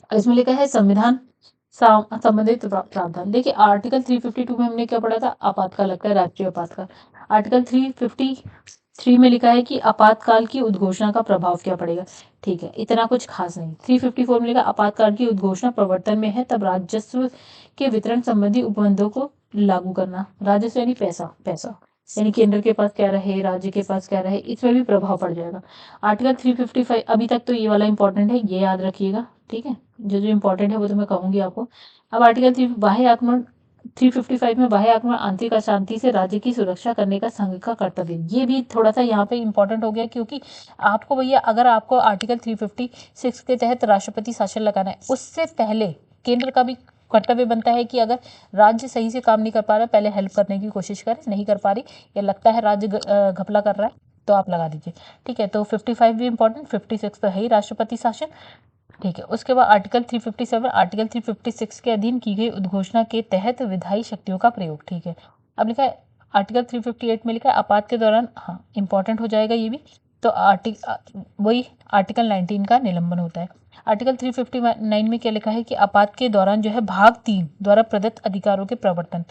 इसमें लिखा है संविधान संबंधित प्रावधान। देखिए आर्टिकल 352 में हमने क्या पढ़ा था, आपातकाल, लगता है राष्ट्रीय आपातकाल। आर्टिकल 350 3 में लिखा है कि आपातकाल की उद्घोषणा का प्रभाव क्या पड़ेगा। ठीक है, इतना कुछ खास नहीं। 354 में लिखा आपातकाल की उद्घोषणा प्रवर्तन में है तब राजस्व के वितरण संबंधी उपबंधों को लागू करना। राजस्व यानी पैसा, पैसा यानी केंद्र के पास क्या रहे, राज्य के पास क्या रहे, इसमें भी प्रभाव पड़ जाएगा। आर्टिकल 355 अभी तक तो ये वाला इंपॉर्टेंट है, ये याद रखिएगा। ठीक है, जो जो इंपॉर्टेंट है वो तो मैं कहूंगी आपको। अब आर्टिकल 3 बाह्य आक्रमण 355 में बाह्य आक्रमण आंतरिक अशांति से राज्य की सुरक्षा करने का संघ का कर्तव्य। ये भी थोड़ा सा यहाँ पे इंपॉर्टेंट हो गया, क्योंकि आपको भैया अगर आपको आर्टिकल 356 के तहत राष्ट्रपति शासन लगाना है, उससे पहले केंद्र का भी कर्तव्य बनता है कि अगर राज्य सही से काम नहीं कर पा रहा, पहले हेल्प करने की कोशिश करे, नहीं कर पा रही या लगता है राज्य घपला कर रहा है, तो आप लगा दीजिए। ठीक है, तो 55 भी इंपॉर्टेंट, 56 तो है ही राष्ट्रपति शासन। ठीक है, उसके बाद आर्टिकल 357 आर्टिकल 356 के अधीन की गई उद्घोषणा के तहत विधायी शक्तियों का प्रयोग। ठीक है, अब लिखा है आर्टिकल 358 में लिखा है आपात के दौरान, हाँ इंपॉर्टेंट हो जाएगा ये भी, तो वही आर्टिकल 19 का निलंबन होता है। आर्टिकल 359 में क्या लिखा है कि आपात के दौरान जो है भाग 3 द्वारा प्रदत्त अधिकारों के प्रवर्तन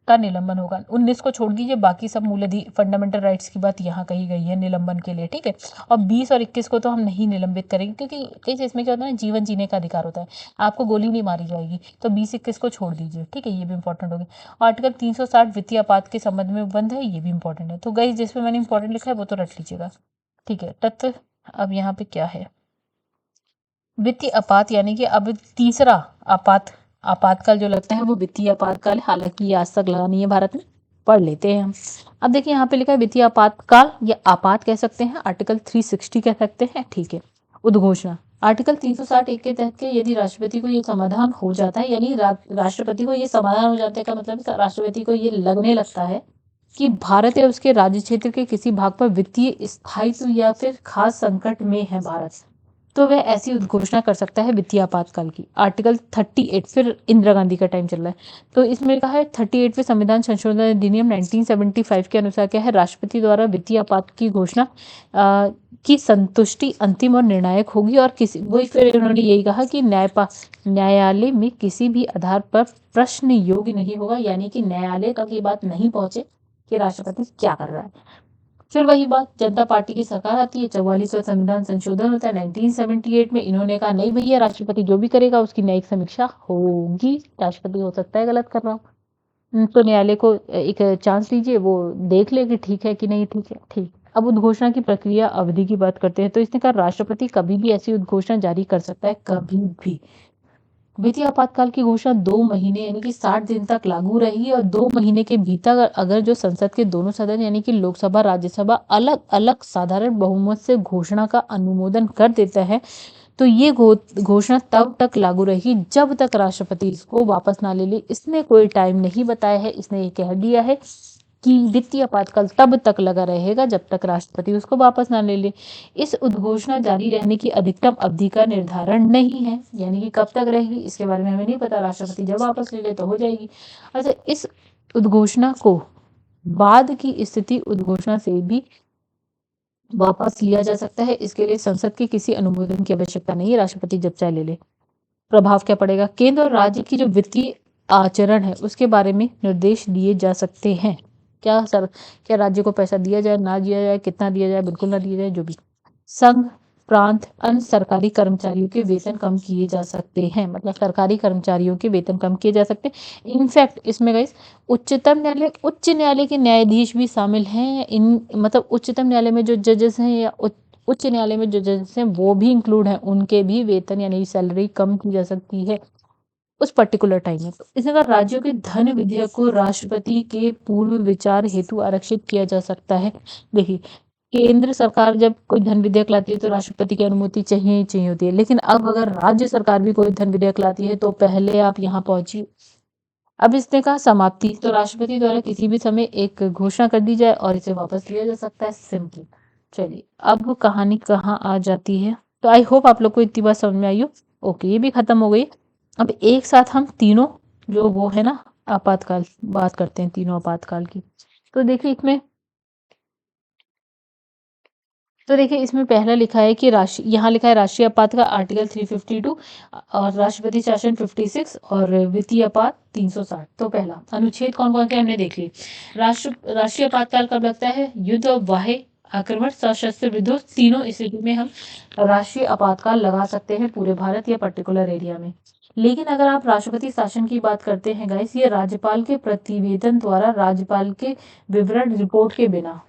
का निलंबन होगा। 19 को छोड़ दीजिए, बाकी सब मूलधि फंडामेंटल राइट्स की बात यहाँ कही गई है निलंबन के लिए। ठीक है, और 20 और 21 को तो हम नहीं निलंबित करेंगे, क्योंकि कैसे इसमें क्या होता है ना, जीवन जीने का अधिकार होता है, आपको गोली नहीं मारी जाएगी, तो 20-21 को छोड़ दीजिए। ठीक है, ये भी इंपॉर्टेंट हो गया। आर्टिकल 360 वित्तीय आपात के संबंध में बंद है, ये भी इंपॉर्टेंट है। तो गई जिसमें मैंने इंपॉर्टेंट लिखा है वो तो रट लीजिएगा। ठीक है, तत्व अब यहाँ पे क्या है, वित्तीय आपात यानी कि अब तीसरा आपातकाल जो लगता है वो वित्तीय आपातकाल है। हालांकि ये आज तक लगा नहीं है भारत में, पढ़ लेते हैं हम। अब देखिए यहाँ पे लिखा है वित्तीय आपातकाल या आपात कह सकते हैं, आर्टिकल 360 कह सकते हैं। ठीक है, उद्घोषणा आर्टिकल 360 के तहत के यदि राष्ट्रपति को ये समाधान हो जाता है, यानी राष्ट्रपति को ये समाधान हो जाता है का मतलब राष्ट्रपति को ये लगने लगता है कि भारत या उसके राज्य क्षेत्र के किसी भाग पर वित्तीय स्थायित्व या फिर खास संकट में है भारत, तो वह ऐसी उद्घोषणा कर सकता है वित्तीय आपातकाल की। आर्टिकल 38 फिर इंदिरा गांधी का टाइम चल रहा है, तो इसमें कहा है 38वें संविधान संशोधन अधिनियम 1975 के अनुसार क्या है, राष्ट्रपति द्वारा वित्तीय आपात की घोषणा की संतुष्टि अंतिम और निर्णायक होगी। और किसी वही फिर उन्होंने यही कहा कि न्यायालय में किसी भी आधार पर प्रश्न योग्य नहीं होगा, यानी कि न्यायालय तक ये बात नहीं पहुंचे कि राष्ट्रपति क्या कर रहा है। फिर वही बात, जनता पार्टी की सरकार आती है, 44वां संविधान संशोधन होता है 1978 में। इन्होंने कहा नहीं भैया, राष्ट्रपति जो भी करेगा उसकी न्यायिक समीक्षा होगी, राष्ट्रपति हो सकता है गलत कर रहा हो, तो न्यायालय को एक चांस दीजिए, वो देख ले कि ठीक है कि नहीं ठीक है। ठीक, अब उद्घोषणा की प्रक्रिया अवधि की बात करते हैं, तो इसने कहा राष्ट्रपति कभी भी ऐसी उद्घोषणा जारी कर सकता है, कभी भी। वित्तीय आपातकाल की घोषणा 2 महीने यानी कि 60 दिन तक लागू रहेगी, और 2 महीने के भीतर अगर जो संसद के दोनों सदन यानी कि लोकसभा राज्यसभा अलग अलग साधारण बहुमत से घोषणा का अनुमोदन कर देता है, तो ये घोषणा तब तक लागू रहेगी जब तक राष्ट्रपति इसको वापस ना ले ले। इसने कोई टाइम नहीं बताया है, इसने ये कह दिया है कि वित्तीय आपातकाल तब तक लगा रहेगा जब तक राष्ट्रपति उसको वापस ना ले ले। इस उद्घोषणा जारी रहने की अधिकतम अवधि का निर्धारण नहीं है, यानी कि कब तक रहेगी इसके बारे में हमें नहीं पता, राष्ट्रपति जब वापस ले ले तो हो जाएगी। अच्छा, इस उद्घोषणा को बाद की स्थिति उद्घोषणा से भी वापस लिया जा सकता है, इसके लिए संसद के किसी अनुमोदन की आवश्यकता नहीं है, राष्ट्रपति जब चाहे ले ले। प्रभाव क्या पड़ेगा, केंद्र और राज्य की जो वित्तीय आचरण है उसके बारे में निर्देश दिए जा सकते हैं। क्या राज्य को पैसा दिया जाए, ना दिया जाए, कितना दिया जाए, बिल्कुल ना दिया जाए, जो भी। संघ, प्रांत, अन्य सरकारी कर्मचारियों के वेतन कम किए जा सकते हैं, मतलब सरकारी कर्मचारियों के वेतन कम किए जा सकते हैं। इनफैक्ट इसमें गाइस उच्च न्यायालय के न्यायाधीश भी शामिल हैं, मतलब उच्चतम न्यायालय में जो जजेस हैं या उच्च न्यायालय में जो जजेस हैं वो भी इंक्लूड हैं, उनके भी वेतन यानी सैलरी कम की जा सकती है उस पर्टिकुलर टाइम में। इसी प्रकार राज्यों के धन विधेयक को राष्ट्रपति के पूर्व विचार हेतु आरक्षित किया जा सकता है। देखिए, केंद्र सरकार जब कोई धन विधेयक लाती है तो राष्ट्रपति की अनुमति चाहिए ही चाहिए होती है, लेकिन अब अगर राज्य सरकार भी कोई धन विधेयक लाती है तो पहले आप यहाँ पहुंचिए। अब इसने कहा समाप्ति, तो राष्ट्रपति द्वारा किसी भी समय एक घोषणा कर दी जाए और इसे वापस लिया जा सकता है, सिंपल। चलिए, अब कहानी कहाँ आ जाती है, तो आई होप आप लोग को इतनी बात समझ में आई हो। ओके, ये भी खत्म हो गई। अब एक साथ हम तीनों जो वो है ना आपातकाल बात करते हैं, तीनों आपातकाल की। तो देखिए इसमें पहला लिखा है कि यहाँ लिखा है राष्ट्रीय आपात का आर्टिकल 352 और राष्ट्रपति शासन 56 और वित्तीय आपात 360। तो पहला अनुच्छेद कौन कौन से हमने देख ली। राष्ट्रीय आपातकाल कब लगता है, युद्ध और बाह्य आक्रमण, सशस्त्र विद्रोह, तीनों स्थिति में हम राष्ट्रीय आपातकाल लगा सकते हैं पूरे भारत या पर्टिकुलर एरिया में। लेकिन अगर आप राष्ट्रपति शासन की बात करते हैं गाइस, ये राज्यपाल के प्रतिवेदन द्वारा राज्यपाल के विवरण रिपोर्ट के बिना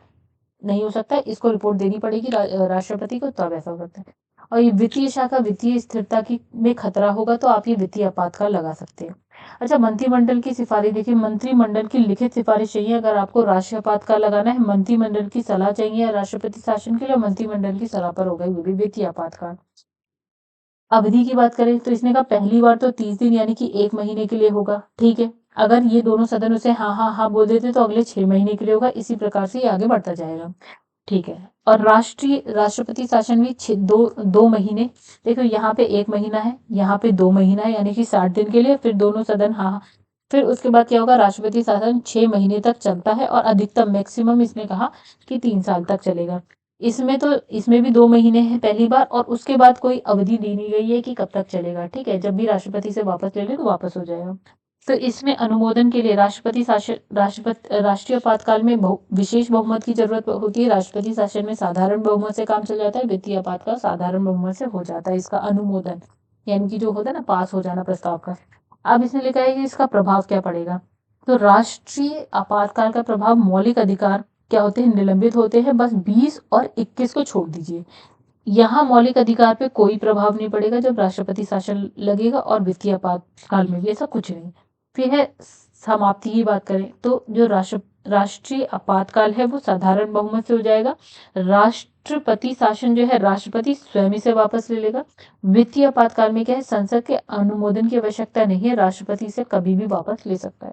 नहीं हो सकता, इसको रिपोर्ट देनी पड़ेगी राष्ट्रपति को, तब ऐसा हो सकता है। और ये वित्तीय शाखा, वित्तीय स्थिरता की में खतरा होगा तो आप ये वित्तीय आपातकाल लगा सकते हैं। अच्छा, मंत्रिमंडल की सिफारिश देखिए, मंत्रिमंडल की लिखित सिफारिश चाहिए अगर आपको राष्ट्रीय आपातकाल लगाना है, मंत्रिमंडल की सलाह चाहिए राष्ट्रपति शासन के लिए, मंत्रिमंडल की सलाह पर होगा ये भी वित्तीय आपातकाल। अवधि की बात करें तो इसने कहा पहली बार तो 30 दिन यानी कि 1 महीने के लिए होगा, ठीक है। अगर ये दोनों सदन उसे हाँ हाँ हाँ बोल देते तो अगले 6 महीने के लिए होगा, इसी प्रकार से ये आगे बढ़ता जाएगा, ठीक है। और राष्ट्रपति शासन भी दो महीने, देखो यहाँ पे 1 महीना है, यहाँ पे 2 महीना है, यानी कि 60 दिन के लिए, फिर दोनों सदन हाँ हाँ। फिर उसके बाद क्या होगा, राष्ट्रपति शासन 6 महीने तक चलता है और अधिकतम मैक्सिमम इसने कहा कि 3 साल तक चलेगा। इसमें भी 2 महीने हैं पहली बार, और उसके बाद कोई अवधि दी नहीं गई है कि कब तक चलेगा, ठीक है। जब भी राष्ट्रपति से वापस ले ले तो वापस हो जाएगा। तो इसमें अनुमोदन के लिए राष्ट्रीय आपातकाल में विशेष बहुमत की जरूरत होती है, राष्ट्रपति शासन में साधारण बहुमत से काम चल जाता है, वित्तीय आपातकाल साधारण बहुमत से हो जाता है इसका अनुमोदन, यानी कि जो होता है ना पास हो जाना प्रस्ताव का। अब इसने लिखा है कि इसका प्रभाव क्या पड़ेगा, तो राष्ट्रीय आपातकाल का प्रभाव मौलिक अधिकार क्या होते हैं, निलंबित होते हैं, बस 20 और 21 को छोड़ दीजिए। यहाँ मौलिक अधिकार पे कोई प्रभाव नहीं पड़ेगा जब राष्ट्रपति शासन लगेगा, और वित्तीय आपातकाल में भी ऐसा कुछ नहीं। फिर है समाप्ति की बात करें तो जो राष्ट्रीय आपातकाल है वो साधारण बहुमत से हो जाएगा, राष्ट्रपति शासन जो है राष्ट्रपति स्वयं से वापस ले लेगा। वित्तीय आपातकाल में क्या है, संसद के अनुमोदन की आवश्यकता नहीं है, राष्ट्रपति से कभी भी वापस ले सकता है।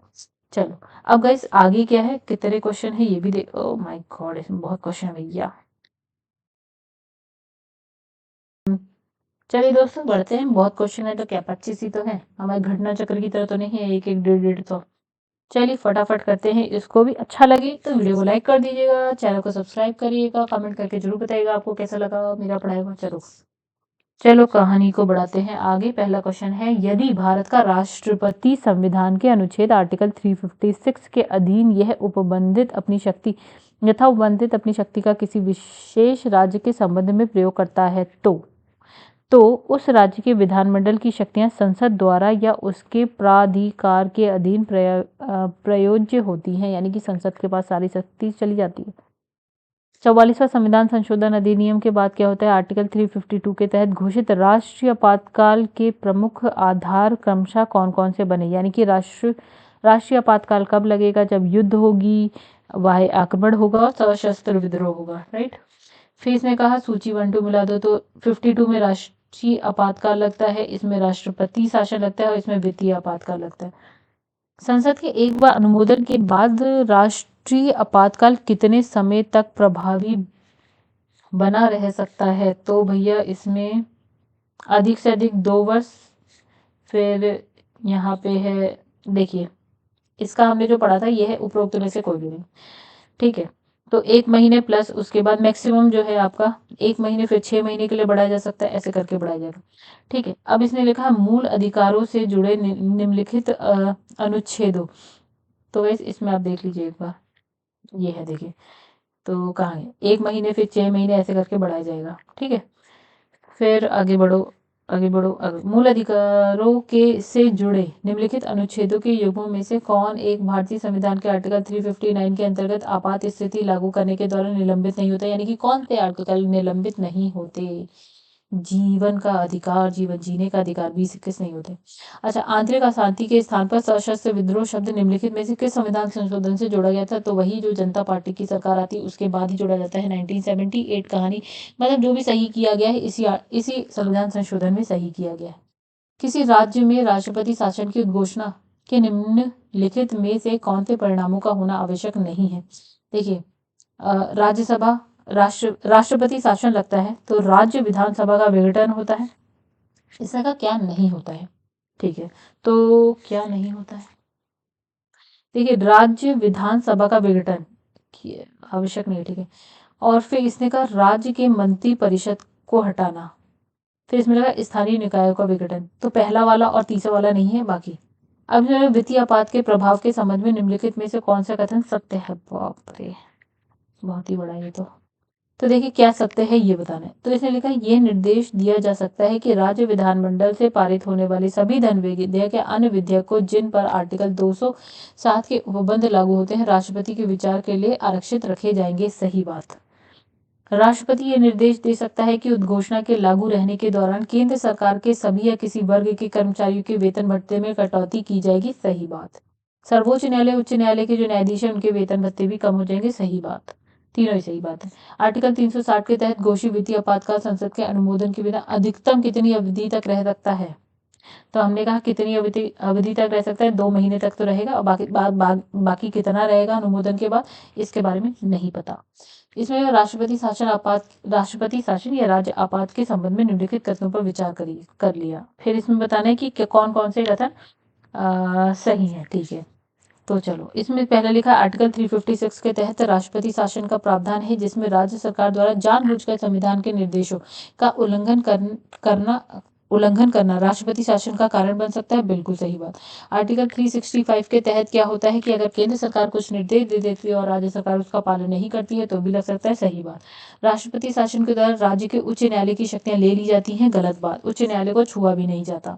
चलो अब गाइस आगे क्या है, कितने क्वेश्चन है ये भी देख, ओ माय गॉड इसमें बहुत क्वेश्चन है भैया। चलिए दोस्तों बढ़ते हैं, बहुत क्वेश्चन है तो क्या 25 ही तो है, हमारे घटना चक्र की तरह तो नहीं है 1-1, 1.5-1.5 तो। चलिए फटाफट करते हैं इसको भी। अच्छा लगे तो वीडियो को लाइक कर दीजिएगा, चैनल को सब्सक्राइब करिएगा, कमेंट करके जरूर बताइएगा आपको कैसा लगा मेरा पढ़ाई हुआ। चलो कहानी को बढ़ाते हैं आगे। पहला क्वेश्चन है, यदि भारत का राष्ट्रपति संविधान के अनुच्छेद आर्टिकल 356 के अधीन यह उपबंधित अपनी शक्ति का किसी विशेष राज्य के संबंध में प्रयोग करता है तो उस राज्य के विधानमंडल की शक्तियां संसद द्वारा या उसके प्राधिकार के अधीन प्रयोज्य होती हैं, यानी कि संसद के पास सारी शक्ति चली जाती है। 44वां संविधान संशोधन अधिनियम के बाद क्या होता है, आर्टिकल 352 के तहत घोषित राष्ट्रीय आपातकाल के प्रमुख आधार क्रमशः कौन कौन से बने, यानी कि राष्ट्रीय आपातकाल कब लगेगा, जब युद्ध होगी, बाह्य आक्रमण होगा और सशस्त्र विद्रोह होगा, राइट। फिर इसने कहा सूची 1-2 मिला दो, तो 52 में राष्ट्रीय आपातकाल लगता है, इसमें राष्ट्रपति शासन लगता है और इसमें वित्तीय आपातकाल लगता है। संसद के एक बार अनुमोदन के बाद राष्ट्रीय आपातकाल कितने समय तक प्रभावी बना रह सकता है, तो भैया इसमें अधिक से अधिक 2 वर्ष। फिर यहाँ पे है देखिए, इसका हमने जो पढ़ा था ये है उपरोक्त में से कोई भी नहीं, ठीक है। तो 1 महीने प्लस उसके बाद मैक्सिमम जो है आपका 1 महीने, फिर 6 महीने के लिए बढ़ाया जा सकता है, ऐसे करके बढ़ाया जाएगा, ठीक है। अब इसने लिखा मूल अधिकारों से जुड़े निम्नलिखित अनुच्छेदों, तो वैसे इसमें आप देख लीजिए एक बार, ये है देखिए, तो कहाँ है 1 महीने फिर 6 महीने ऐसे करके बढ़ाया जाएगा, ठीक है। फिर आगे बढ़ो मूल अधिकारों के से जुड़े निम्नलिखित अनुच्छेदों के युग्मों में से कौन एक भारतीय संविधान के आर्टिकल 359 के अंतर्गत आपात स्थिति लागू करने के दौरान निलंबित नहीं होता, यानी कि कौन से आर्टिकल निलंबित नहीं होते। जीवन का अधिकार, जीवन जीने का अधिकार भी किस नहीं होते। अच्छा, आंतरिक अशांति के स्थान पर सशस्त्र विद्रोह शब्द निम्नलिखित में से किस संविधान संशोधन से जोड़ा गया था, तो वही जो जनता पार्टी की सरकार आती है उसके बाद ही जोड़ा जाता है, 1978 कहानी, मतलब जो भी सही किया गया है इसी संविधान संशोधन में सही किया गया है। किसी राज्य में राष्ट्रपति शासन की उद्घोषणा के निम्नलिखित में से कौन से परिणामों का होना आवश्यक नहीं है। देखिए, राज्यसभा राष्ट्रपति शासन लगता है तो राज्य विधानसभा का विघटन होता है, इसका क्या नहीं होता है, ठीक है। तो क्या नहीं होता है, देखिए राज्य विधानसभा का विघटन आवश्यक नहीं है, ठीक है। और फिर इसने कहा राज्य के मंत्री परिषद को हटाना, फिर इसमें लगा स्थानीय निकायों का विघटन, तो पहला वाला और तीसरा वाला नहीं है बाकी। अब जो है वित्तीय आपात के प्रभाव के संबंध में निम्नलिखित में से कौन सा कथन सत्य है, बाप रे बहुत ही बड़ा ये तो। तो देखिए क्या सत्य है ये बताना है। तो इसने लिखा है ये निर्देश दिया जा सकता है कि राज्य विधानमंडल से पारित होने वाले सभी धन विधेयक या अन्य विधेयकों जिन पर आर्टिकल 207 के उपबंध लागू होते हैं राष्ट्रपति के विचार के लिए आरक्षित रखे जाएंगे। सही बात। राष्ट्रपति ये निर्देश दे सकता है कि उद्घोषणा के लागू रहने के दौरान केंद्र सरकार के सभी या किसी वर्ग के कर्मचारियों के वेतन भत्ते में कटौती की जाएगी। सही बात। सर्वोच्च न्यायालय उच्च न्यायालय के जो न्यायाधीश हैं उनके वेतन भत्ते भी कम हो जाएंगे। सही बात। तीनों ही सही बात है। आर्टिकल 360 के तहत घोषित वित्तीय आपातकाल संसद के अनुमोदन के बिना अधिकतम कितनी अवधि तक रह सकता है? तो हमने कहा कितनी अवधि अवधि तक रह सकता है, 2 महीने तक तो रहेगा और बाकी कितना रहेगा अनुमोदन के बाद इसके बारे में नहीं पता। इसमें राष्ट्रपति शासन या राज्य आपात के संबंध में निम्नलिखित कथनों पर विचार कर लिया। फिर इसमें बताना है कि कौन कौन से कथन सही है। ठीक है, तो चलो इसमें पहले लिखा आर्टिकल 356 के तहत राष्ट्रपति शासन का प्रावधान है जिसमें राज्य सरकार द्वारा जानबूझकर संविधान के निर्देशों का उल्लंघन करना राष्ट्रपति शासन का कारण बन सकता है। बिल्कुल सही बात। आर्टिकल 365 के तहत क्या होता है कि अगर केंद्र सरकार कुछ निर्देश दे देती है और राज्य सरकार उसका पालन नहीं करती है तो भी लग सकता है। सही बात। राष्ट्रपति शासन के द्वारा राज्य के उच्च न्यायालय की शक्तियां ले ली जाती हैं। गलत बात। उच्च न्यायालय को छुआ भी नहीं जाता।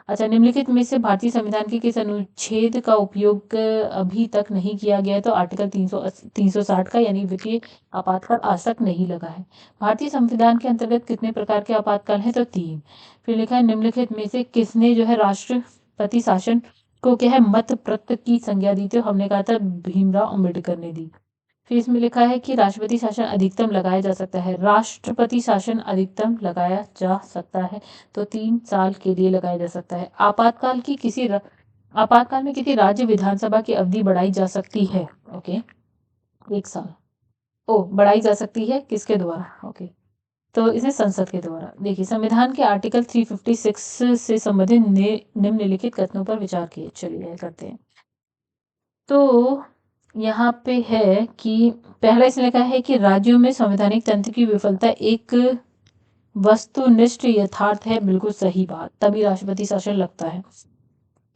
अच्छा, निम्नलिखित में से भारतीय संविधान के किस अनुच्छेद का उपयोग अभी तक नहीं किया गया है? तो आर्टिकल 360 का, यानी वित्तीय आपातकाल आज तक नहीं लगा है। भारतीय संविधान के अंतर्गत कितने प्रकार के आपातकाल हैं? तो 3। फिर लिखा है निम्नलिखित में से किसने जो है राष्ट्रपति शासन को क्या है मत प्रत्य की संज्ञा दी? तो हमने कहा था भीमराव अम्बेडकर ने दी। फिर इसमें लिखा है कि राष्ट्रपति शासन अधिकतम लगाया जा सकता है। राष्ट्रपति शासन अधिकतम लगाया जा सकता है तो 3 साल के लिए लगाया जा सकता है। आपातकाल में किसी राज्य विधानसभा की अवधि बढ़ाई जा सकती है। ओके, 1 साल। बढ़ाई जा सकती है किसके द्वारा? ओके, तो इसे संसद के द्वारा। देखिए संविधान के आर्टिकल 356 से संबंधित निम्नलिखित कथनों पर विचार किए। चलिए करते हैं। तो यहाँ पे है कि पहला इसने लिखा है कि राज्यों में संवैधानिक तंत्र की विफलता एक वस्तुनिष्ठ यथार्थ है। बिल्कुल सही बात, तभी राष्ट्रपति शासन लगता है।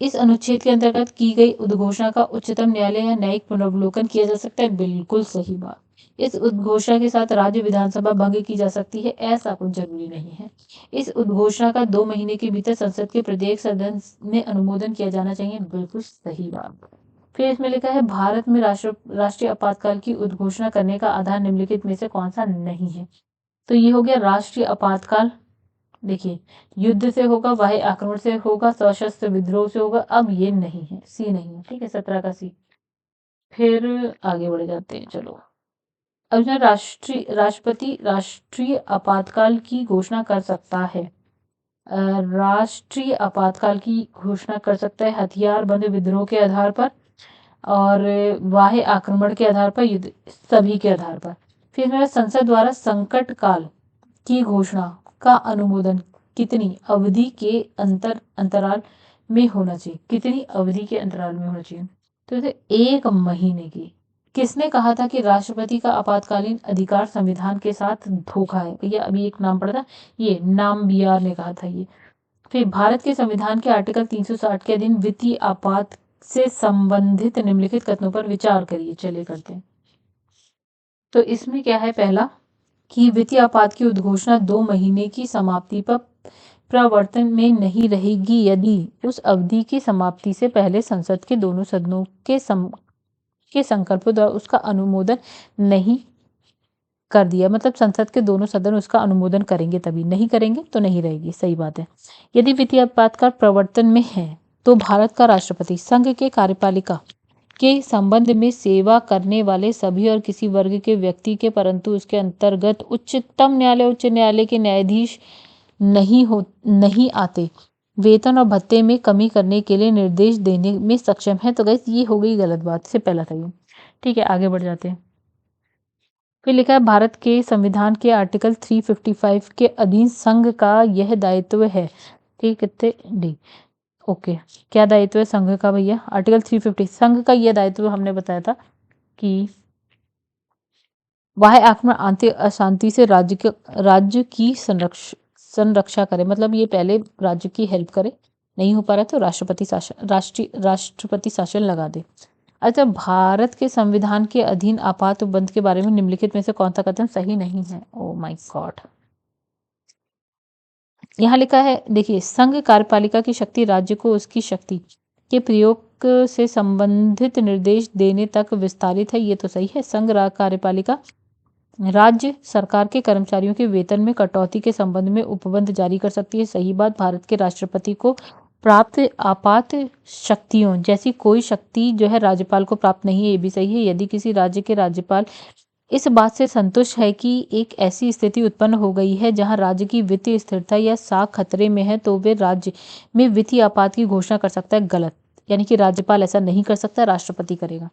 इस अनुच्छेद के अंतर्गत की गई उद्घोषणा का उच्चतम न्यायालय या न्यायिक पुनर्वलोकन किया जा सकता है। बिल्कुल सही बात। इस उद्घोषणा के साथ राज्य विधानसभा भंग की जा सकती है, ऐसा कुछ जरूरी नहीं है। इस उद्घोषणा का 2 महीने के भीतर संसद के प्रत्येक सदन में अनुमोदन किया जाना चाहिए। बिल्कुल सही बात। फिर इसमें लिखा है भारत में राष्ट्रीय आपातकाल की उद्घोषणा करने का आधार निम्नलिखित में से कौन सा नहीं है? तो ये हो गया राष्ट्रीय आपातकाल। देखिए युद्ध से होगा, बाह्य आक्रमण से होगा, सशस्त्र विद्रोह से होगा। अब ये नहीं है, सी नहीं है। ठीक है, 17 का सी। फिर आगे बढ़े जाते हैं। चलो अब जो राष्ट्रपति राष्ट्रीय आपातकाल की घोषणा कर सकता है। राष्ट्रीय आपातकाल की घोषणा कर सकता है हथियार बंद विद्रोह के आधार पर और बाह्य आक्रमण के आधार पर, युद्ध, सभी के आधार पर। फिर मेरा संसद द्वारा संकट काल की घोषणा का अनुमोदन कितनी अवधि के अंतराल में होना चाहिए? कितनी अवधि के अंतराल में होना चाहिए? तो इसे 1 महीने की। किसने कहा था कि राष्ट्रपति का आपातकालीन अधिकार संविधान के साथ धोखा है? भैया अभी एक नाम पढ़ा था, ये नामबियार ने कहा था ये। फिर भारत के संविधान के आर्टिकल 360 के अधीन वित्तीय आपात से संबंधित निम्नलिखित कथनों पर विचार करिए। चलिए करते हैं। तो इसमें क्या है? पहला कि वित्तीय आपात की उद्घोषणा 2 महीने की समाप्ति पर प्रवर्तन में नहीं रहेगी यदि उस अवधि की समाप्ति से पहले संसद के दोनों सदनों के संकल्पों द्वारा उसका अनुमोदन नहीं कर दिया। मतलब संसद के दोनों सदन उसका अनुमोदन करेंगे, तभी। नहीं करेंगे तो नहीं रहेगी। सही बात है। यदि वित्तीय आपातकाल प्रवर्तन में है तो भारत का राष्ट्रपति संघ के कार्यपालिका के संबंध में सेवा करने वाले सभी और किसी वर्ग के व्यक्ति के, परंतु उसके अंतर्गत उच्चतम न्यायालय उच्च न्यायालय के न्यायाधीश नहीं आते, वेतन और भत्ते में कमी करने के लिए निर्देश देने में सक्षम है। तो गाइस ये हो गई गलत बात, से पहला था ये। ठीक है, आगे बढ़ जाते हैं। फिर लिखा है भारत के संविधान के आर्टिकल 355 के अधीन संघ का यह दायित्व है। ठीक है, डी। ओके, क्या दायित्व है संघ का भैया? आर्टिकल 350 संघ का यह दायित्व हमने बताया था कि बाह्य आक्रमण आंतरिक अशांति से राज्य की संरक्षा करे। मतलब ये पहले राज्य की हेल्प करे, नहीं हो पा रहा तो राष्ट्रपति शासन लगा दे। अच्छा, भारत के संविधान के अधीन आपात बंद के बारे में निम्नलिखित में से कौन सा कथन सही नहीं है? ओ माय गॉड, यहाँ लिखा है, देखिए, संघ कार्यपालिका की शक्ति राज्य को उसकी शक्ति के प्रयोग से संबंधित निर्देश देने तक विस्तारित है। ये तो सही है। संघ कार्यपालिका राज्य सरकार के कर्मचारियों के वेतन में कटौती के संबंध में उपबंध जारी कर सकती है। सही बात। भारत के राष्ट्रपति को प्राप्त आपात शक्तियों जैसी कोई शक्ति जो है राज्यपाल को प्राप्त नहीं है। ये भी सही है। यदि किसी राज्य के राज्यपाल इस बात से संतुष्ट है कि एक ऐसी स्थिति उत्पन्न हो गई है जहां राज्य की वित्तीय स्थिरता या साख खतरे में है, तो वे राज्य में वित्तीय आपात की घोषणा कर सकता है। गलत। यानी कि राज्यपाल ऐसा नहीं कर सकता, राष्ट्रपति करेगा।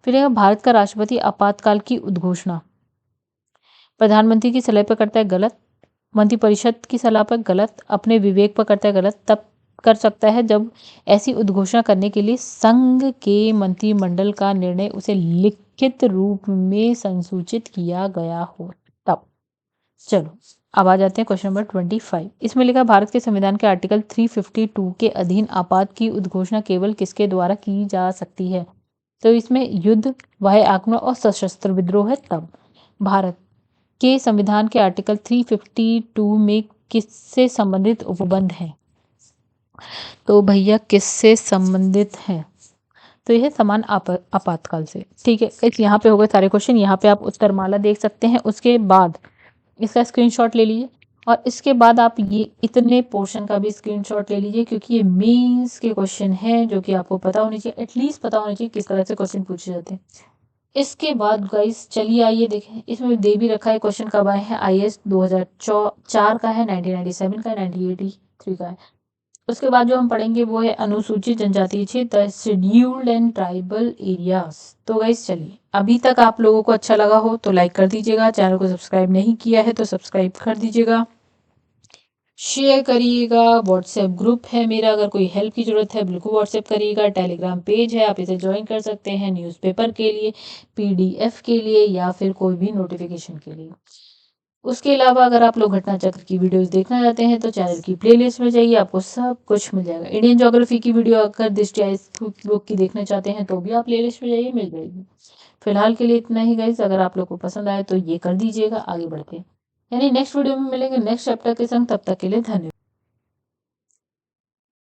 फिर यह भारत का राष्ट्रपति आपातकाल की उद्घोषणा प्रधानमंत्री की सलाह पर करता है। गलत। मंत्रिपरिषद की सलाह पर। गलत। अपने विवेक पर करता है। गलत। तब कर सकता है जब ऐसी उद्घोषणा करने के लिए संघ के मंत्रिमंडल का निर्णय उसे लिखित रूप में संसूचित किया गया हो तब। चलो अब आ जाते हैं क्वेश्चन नंबर 25। इसमें लिखा, भारत के संविधान के आर्टिकल 352 के अधीन आपात की उद्घोषणा केवल किसके द्वारा की जा सकती है? तो इसमें युद्ध, वाह्य आक्रमण और सशस्त्र विद्रोह है तब। भारत के संविधान के आर्टिकल 352 में किससे संबंधित उपबंध है? तो भैया किससे संबंधित है? तो यह समान आपातकाल से। ठीक है, यहाँ पे हो गए सारे क्वेश्चन। यहाँ पे आप उत्तरमाला देख सकते हैं। उसके बाद इसका स्क्रीनशॉट ले लीजिए और इसके बाद आप ये इतने पोर्शन का भी स्क्रीनशॉट ले लीजिए, क्योंकि ये मेंस के क्वेश्चन हैं जो कि आपको पता होने चाहिए, एटलीस्ट पता होने चाहिए किस तरह से क्वेश्चन पूछे जाते हैं। इसके बाद गाइस चलिए आइए देखें, इसमें दे भी रखा है क्वेश्चन कब आए हैं। IAS 2004 का है, 1997 का है, 1983 का है। उसके बाद जो हम पढ़ेंगे वो है अनुसूचित जनजातीय क्षेत्र, शेड्यूल्ड एंड ट्राइबल एरियाज। तो गाइस चलिए, अभी तक आप लोगों को अच्छा लगा हो तो लाइक कर दीजिएगा, चैनल को सब्सक्राइब नहीं किया है तो सब्सक्राइब कर दीजिएगा, शेयर करिएगा। व्हाट्सएप ग्रुप है मेरा, अगर कोई हेल्प की ज़रूरत है बिल्कुल व्हाट्सएप करिएगा। टेलीग्राम पेज है, आप इसे ज्वाइन कर सकते हैं न्यूज़पेपर के लिए, PDF के लिए या फिर कोई भी नोटिफिकेशन के लिए। उसके अलावा अगर आप लोग घटना चक्र की वीडियोस देखना चाहते हैं तो चैनल की प्लेलिस्ट में जाइए, आपको सब कुछ मिल जाएगा। इंडियन ज्योग्राफी की वीडियो अगर दृष्टि बुक की देखना चाहते हैं तो भी आप प्लेलिस्ट में जाइए, मिल जाएगी। फिलहाल के लिए इतना ही गाइस, अगर आप लोग को पसंद आए तो ये कर दीजिएगा। आगे बढ़ते हैं, यानी नेक्स्ट वीडियो में मिलेंगे नेक्स्ट चैप्टर के संग। तब तक के लिए धन्यवाद।